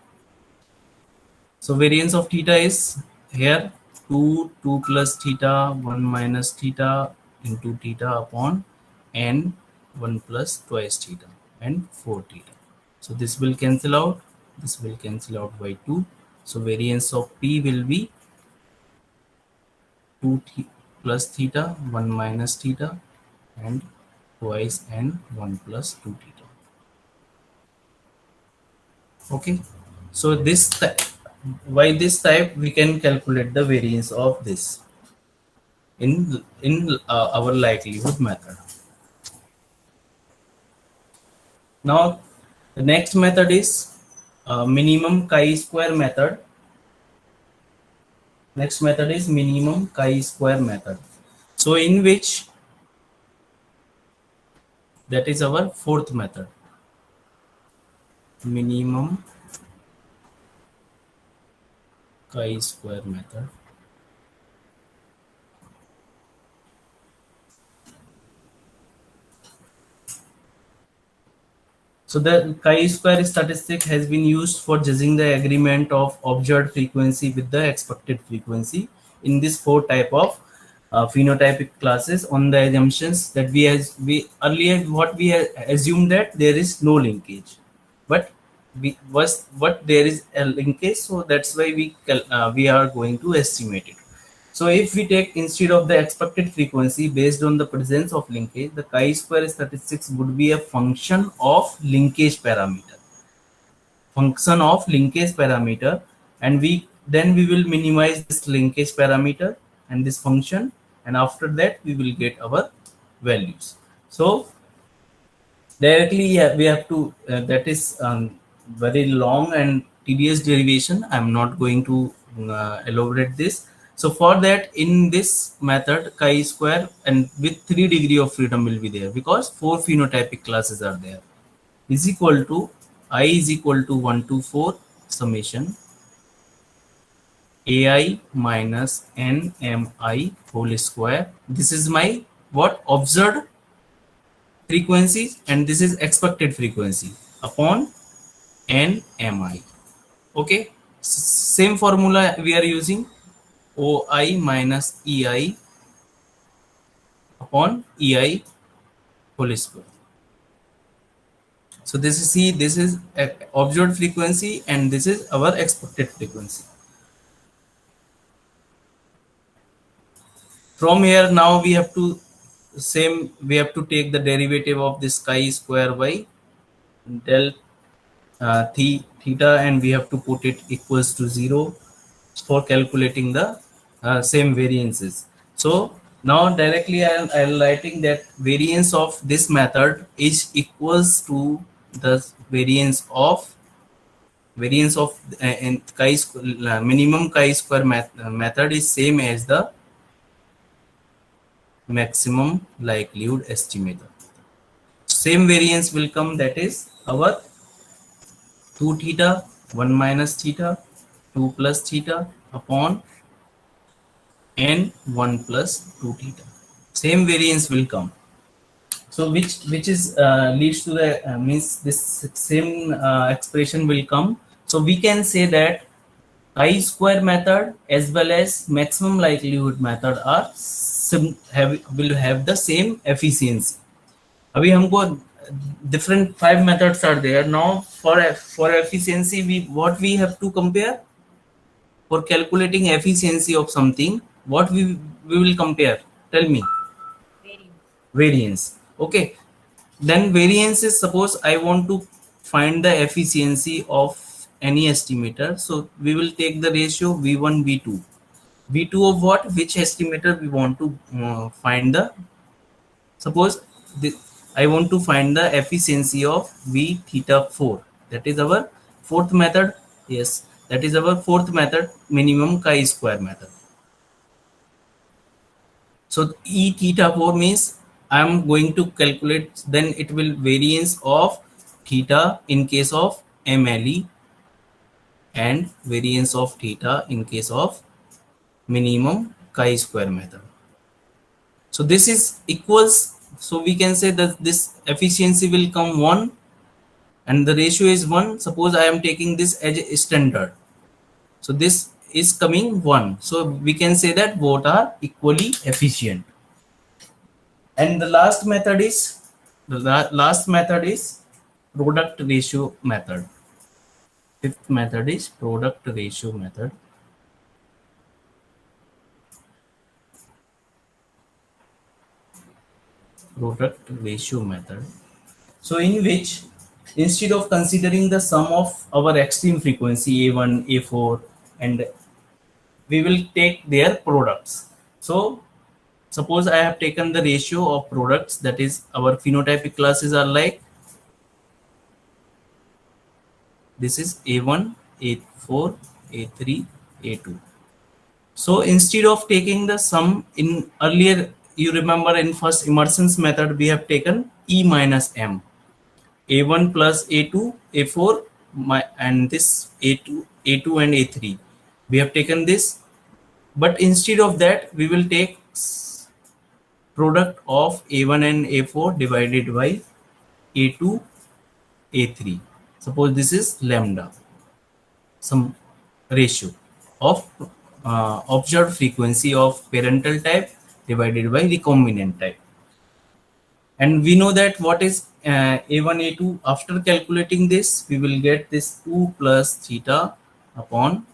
So variance of theta is here 2 plus theta 1 minus theta into theta upon n 1 plus twice theta and 4 theta. So this will cancel out. This will cancel out by 2. So variance of p will be 2 plus theta 1 minus theta and twice n 1 plus 2 theta. Okay. So this by this type we can calculate the variance of this in our likelihood method. Now the next method is minimum chi-square method. Next method is minimum chi-square method. So in which that is our fourth method, minimum chi-square method. So the chi-square statistic has been used for judging the agreement of observed frequency with the expected frequency in this 4 type of phenotypic classes on the assumptions that we earlier what we assumed that there is no linkage, but there is a linkage, so that's why we are going to estimate it. So if we take instead of the expected frequency based on the presence of linkage, the chi-square statistics would be a function of linkage parameter. And we will minimize this linkage parameter and this function, and after that we will get our values. So directly we have to that is very long and tedious derivation. I'm not going to elaborate this. So for that, in this method, chi-square and with 3 degree of freedom will be there, because 4 phenotypic classes are there, is equal to I is equal to 1 to 4 summation ai minus nmi whole square. This is my what? Observed frequency, and this is expected frequency upon nmi. Okay, same formula we are using, OI minus EI upon EI whole square. So this is observed frequency and this is our expected frequency. From here now we have to take the derivative of this chi-square by del theta, and we have to put it equals to 0 for calculating the same variances. So now directly I am writing that variance of this method is equals to the variance of minimum chi-square method is same as the maximum likelihood estimator. Same variance will come, that is our 2 theta 1 minus theta 2 plus theta upon n 1 plus 2 theta. Same variance will come. So which is leads to the means this same expression will come. So we can say that chi-square method as well as maximum likelihood method are will have the same efficiency. अभी हमको different 5 methods are there. Now for efficiency, what we have to compare for calculating efficiency of something. What we will compare? Tell me. Variance. Okay. Then variance is, suppose I want to find the efficiency of any estimator. So we will take the ratio V1 V2. V2 of what? Which estimator we want to find the, suppose I want to find the efficiency of V theta 4. That is our fourth method. Yes, that is our fourth method, minimum chi-square method. So E theta 4 means I am going to calculate, then it will variance of theta in case of MLE and variance of theta in case of minimum chi-square method. So this is equals, so we can say that this efficiency will come 1 and the ratio is 1. Suppose I am taking this as a standard. So this is coming 1. So we can say that both are equally efficient. And the last method is, product ratio method. Fifth method is product ratio method. Product ratio method. So in which, instead of considering the sum of our extreme frequency A1, A4, and we will take their products. So suppose I have taken the ratio of products, that is our phenotypic classes are like, this is A1, A4, A3, A2. So instead of taking the sum in earlier, you remember in first immersions method, we have taken E minus M. A1 plus A2, A4, and this A2 and A3. We have taken this, but instead of that, we will take product of A1 and A4 divided by A2, A3. Suppose this is lambda, some ratio of observed frequency of parental type divided by recombinant type. And we know that what is A1, A2. After calculating this, we will get this 2 plus theta upon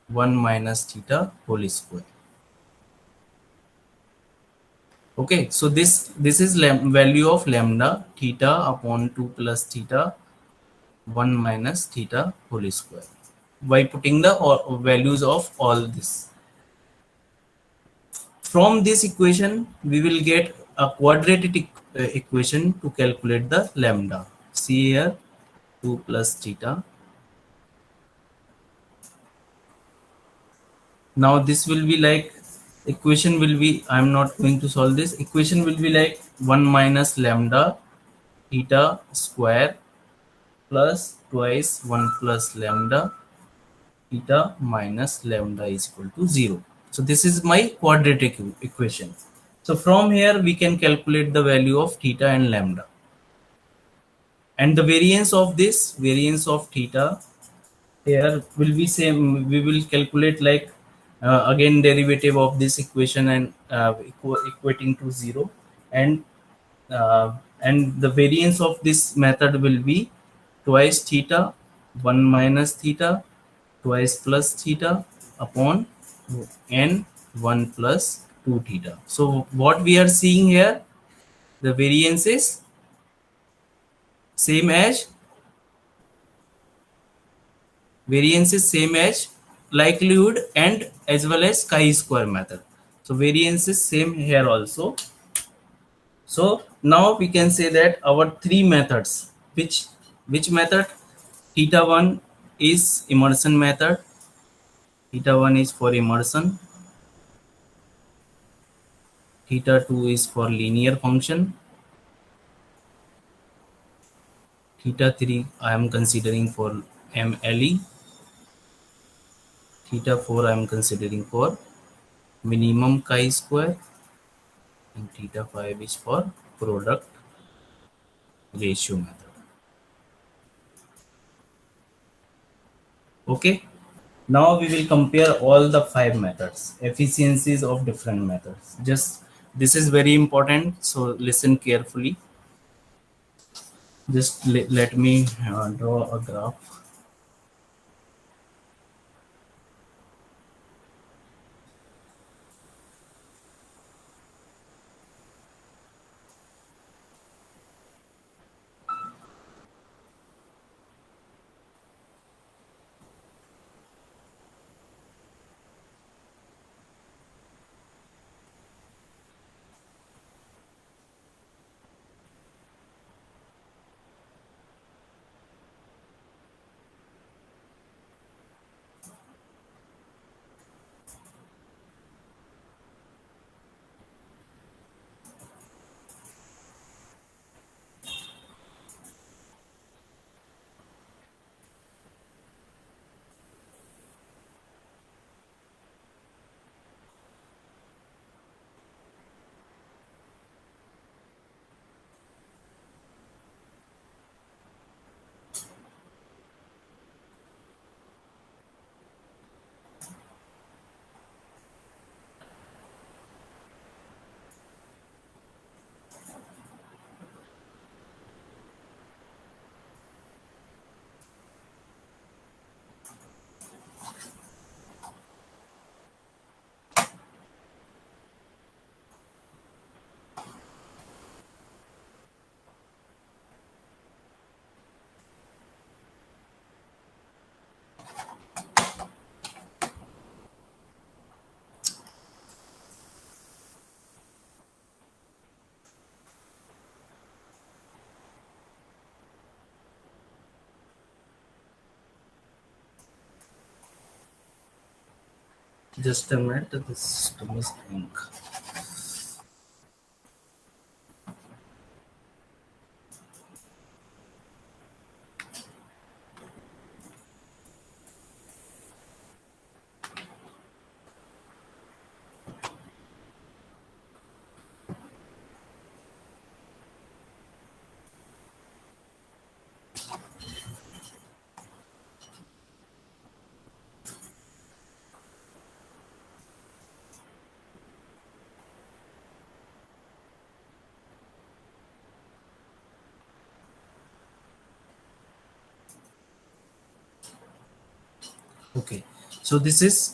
1 minus theta whole square. Okay, so this is value of lambda, theta upon 2 plus theta 1 minus theta whole square, by putting the values of all this. From this equation, we will get a quadratic equation to calculate the lambda. See here, 2 plus theta. Now this will be like, equation will be, I am not going to solve this. Equation will be like 1 minus lambda theta square plus twice 1 plus lambda theta minus lambda is equal to 0. So this is my quadratic equation. So from here we can calculate the value of theta and lambda. And the variance of this, variance of theta here will be same. We will calculate like again derivative of this equation and equating to 0. And the variance of this method will be twice theta 1 minus theta twice plus theta upon n 1 plus 2 theta. So what we are seeing here, the variance is same as likelihood and as well as chi-square method. So variance is same here also. So now we can say that our three methods, which method? Theta 1 is immersion method. Theta 1 is for immersion. Theta 2 is for linear function. Theta 3 I am considering for MLE. Theta 4 I am considering for minimum chi-square. And theta 5 is for product ratio method. Okay. Now we will compare all the 5 methods, efficiencies of different methods. Just this is very important, so listen carefully. Just let me draw a graph. Just a minute, this system is hanging. Okay, so this is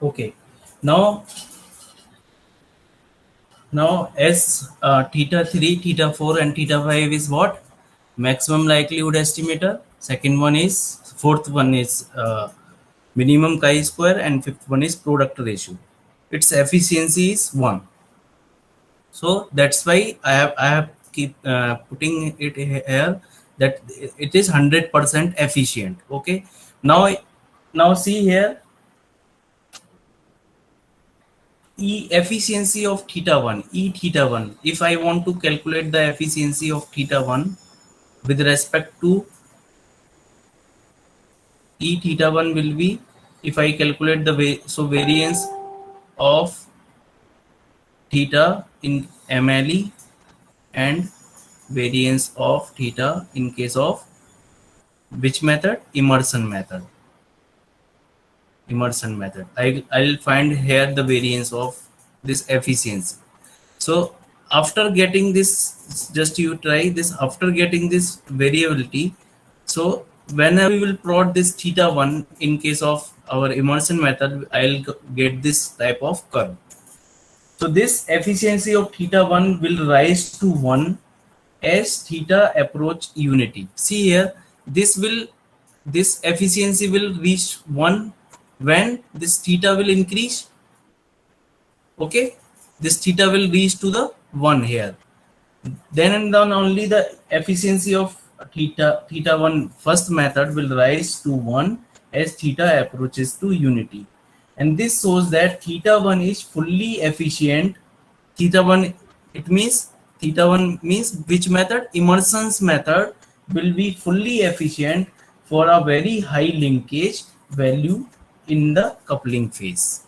okay. Now as theta 3, theta 4 and theta 5 is what? Maximum likelihood estimator. Second one is, fourth one is minimum chi-square, and fifth one is product ratio. Its efficiency is 1. So that's why I have keep putting it here, that it is 100% efficient. Okay. Now see here, E efficiency of theta 1, E theta 1. If I want to calculate the efficiency of theta 1 with respect to E theta 1 will be, if I calculate the variance of theta in MLE and variance of theta in case of which method? Immersion method. Immersion method. I'll find here the variance of this efficiency. So after getting this, just you try this, after getting this variability, so whenever we will plot this theta 1 in case of our immersion method, I'll get this type of curve. So this efficiency of theta 1 will rise to 1 as theta approach unity. See here, this efficiency will reach 1 when this theta will increase. Okay, this theta will reach to the 1 here. Then and then only the efficiency of theta 1 first method will rise to 1 as theta approaches to unity. And this shows that theta 1 is fully efficient. Theta 1, it means theta 1 means which method? Immersion's method will be fully efficient for a very high linkage value in the coupling phase.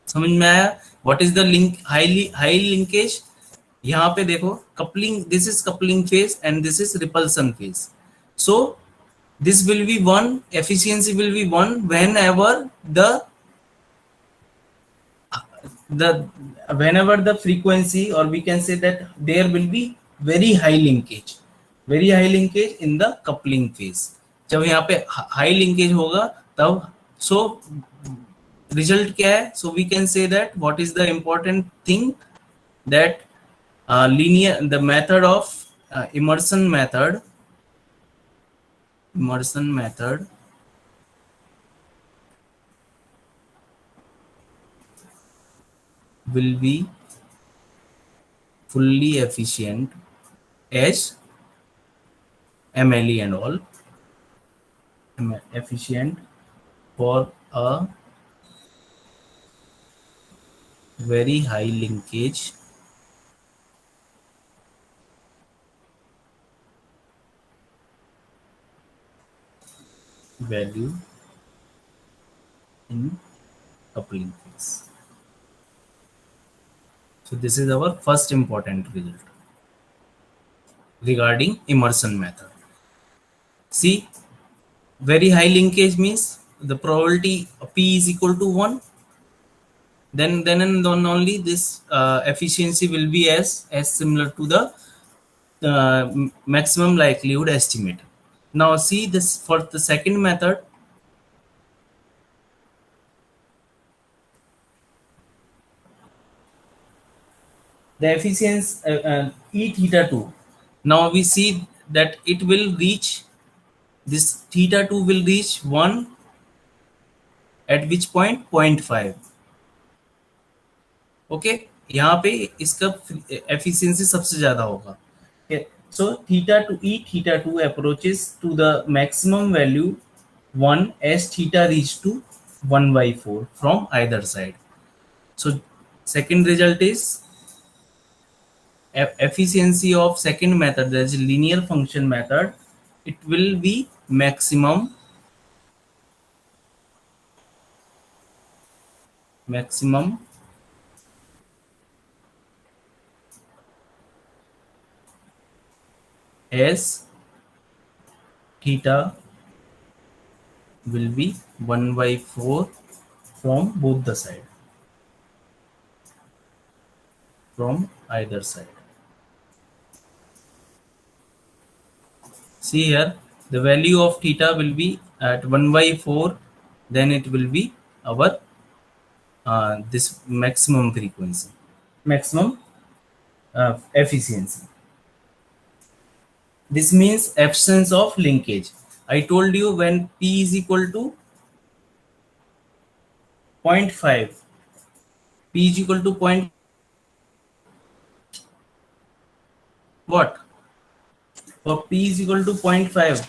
समझ में आया? What is the link high linkage? यहाँ पे देखो coupling, this is coupling phase and this is repulsion phase. So this will be 1, efficiency will be 1 whenever the frequency, or we can say that there will be very high linkage in the coupling phase. जब यहाँ पे high linkage होगा तब, so result क्या है? So we can say that what is the important thing, that the method of immersion method will be fully efficient as MLE and all, efficient for a very high linkage value in coupling phase. So this is our first important result regarding immersion method. See, very high linkage means the probability P is equal to 1. Then and then only this efficiency will be as similar to the maximum likelihood estimate. Now see this for the second method. The efficiency E theta 2. Now we see that it will reach, this theta 2 will reach 1 at which point? 0.5. Okay, यहाँ पे इसका efficiency सबसे ज्यादा होगा. So theta 2 E theta 2 approaches to the maximum value 1 as theta reach to 1/4 from either side. So second result is efficiency of second method, that is linear function method, it will be maximum as theta will be 1/4 from both the side, from either side. See here, the value of theta will be at 1/4, then it will be our this maximum frequency, maximum efficiency. This means absence of linkage. I told you when P is equal to 0.5, P is equal to what? For P is equal to 0.5,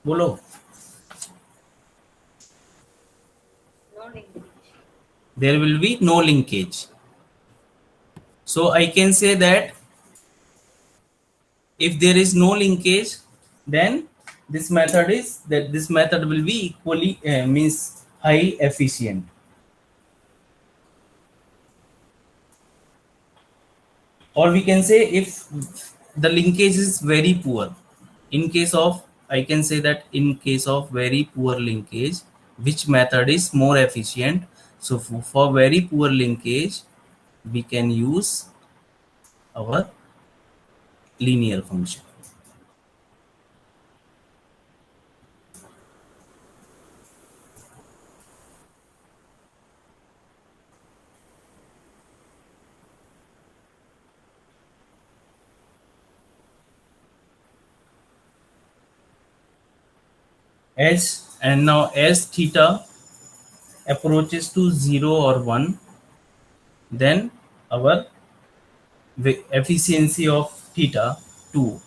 बोलो. there will be no linkage. So I can say that if there is no linkage, then this method will be equally means high efficient. Or we can say if the linkage is very poor. In case of, I can say that in case of very poor linkage, which method is more efficient? So for very poor linkage, we can use our linear function. As theta approaches to 0 or 1, then our efficiency of theta 2,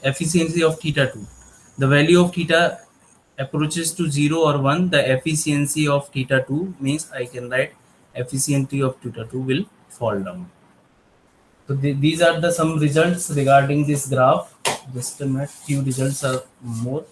the value of theta approaches to 0 or 1, the efficiency of theta 2 means I can write efficiency of theta 2 will fall down. So these are the some results regarding this graph. Just a minute, few results are more.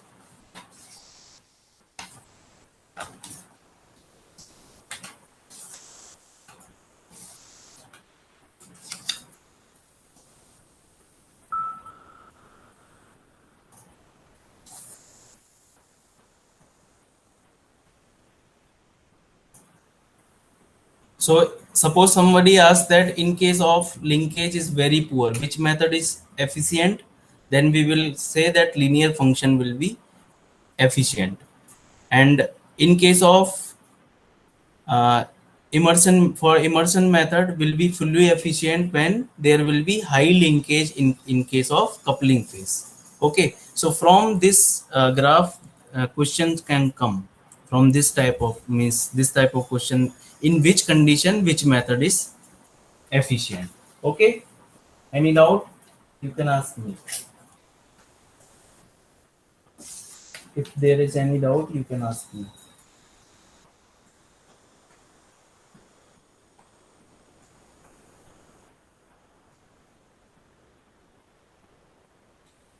So suppose somebody asks that in case of linkage is very poor, which method is efficient? Then we will say that linear function will be efficient. And in case of immersion method will be fully efficient when there will be high linkage in case of coupling phase. Okay, so from this graph, questions can come from this type of question: in which condition which method is efficient? Okay, any doubt you can ask me. If there is any doubt you can ask me.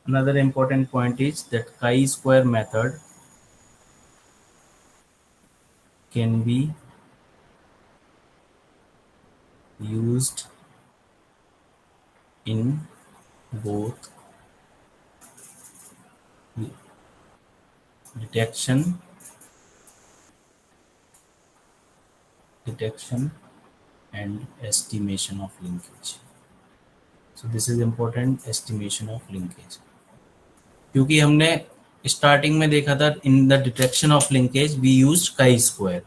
Another important point is that chi-square method can be used in both detection and estimation of linkage. So this is important, estimation of linkage, क्योंकि हमने starting में देखा था in the detection of linkage we used chi-square.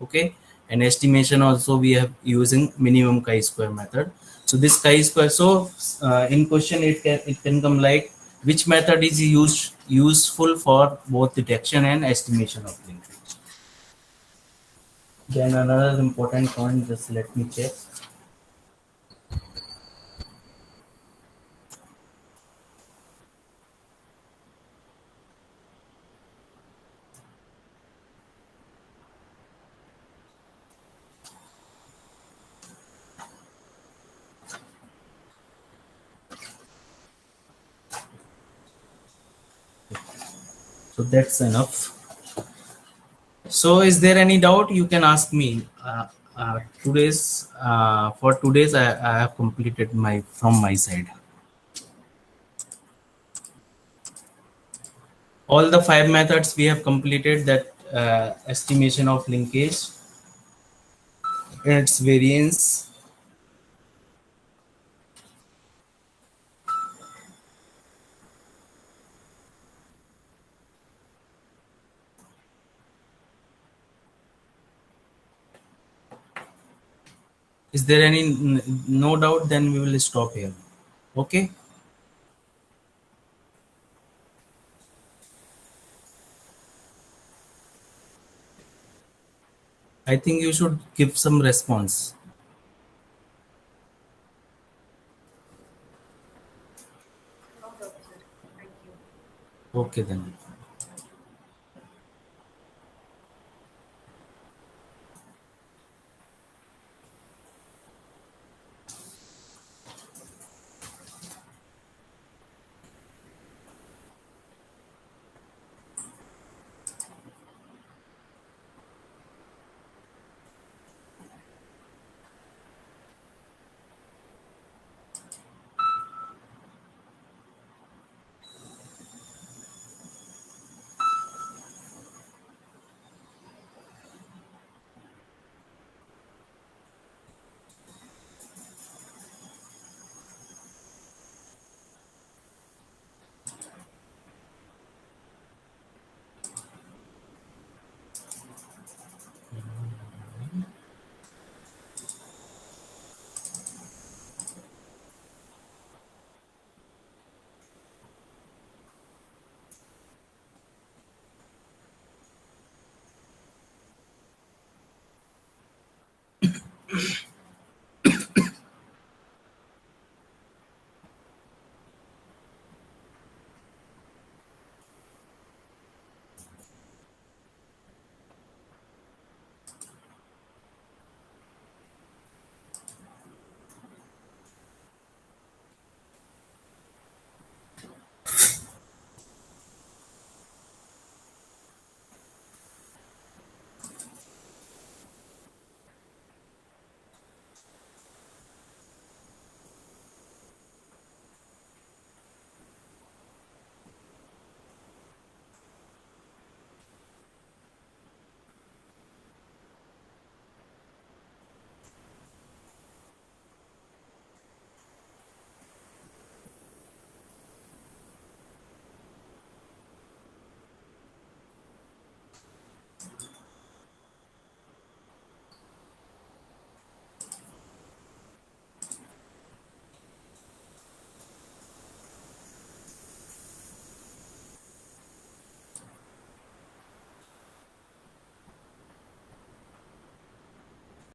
Okay, and estimation also we have using minimum chi-square method. So this chi-square, so in question it can come like which method is useful for both detection and estimation of linkage. Then another important point, just let me check. So that's enough. So is there any doubt you can ask me? For today's I have completed from my side. All the 5 methods we have completed, that estimation of linkage, its variance, is there any no doubt? Then we will stop here. Okay. I think you should give some response. Okay then.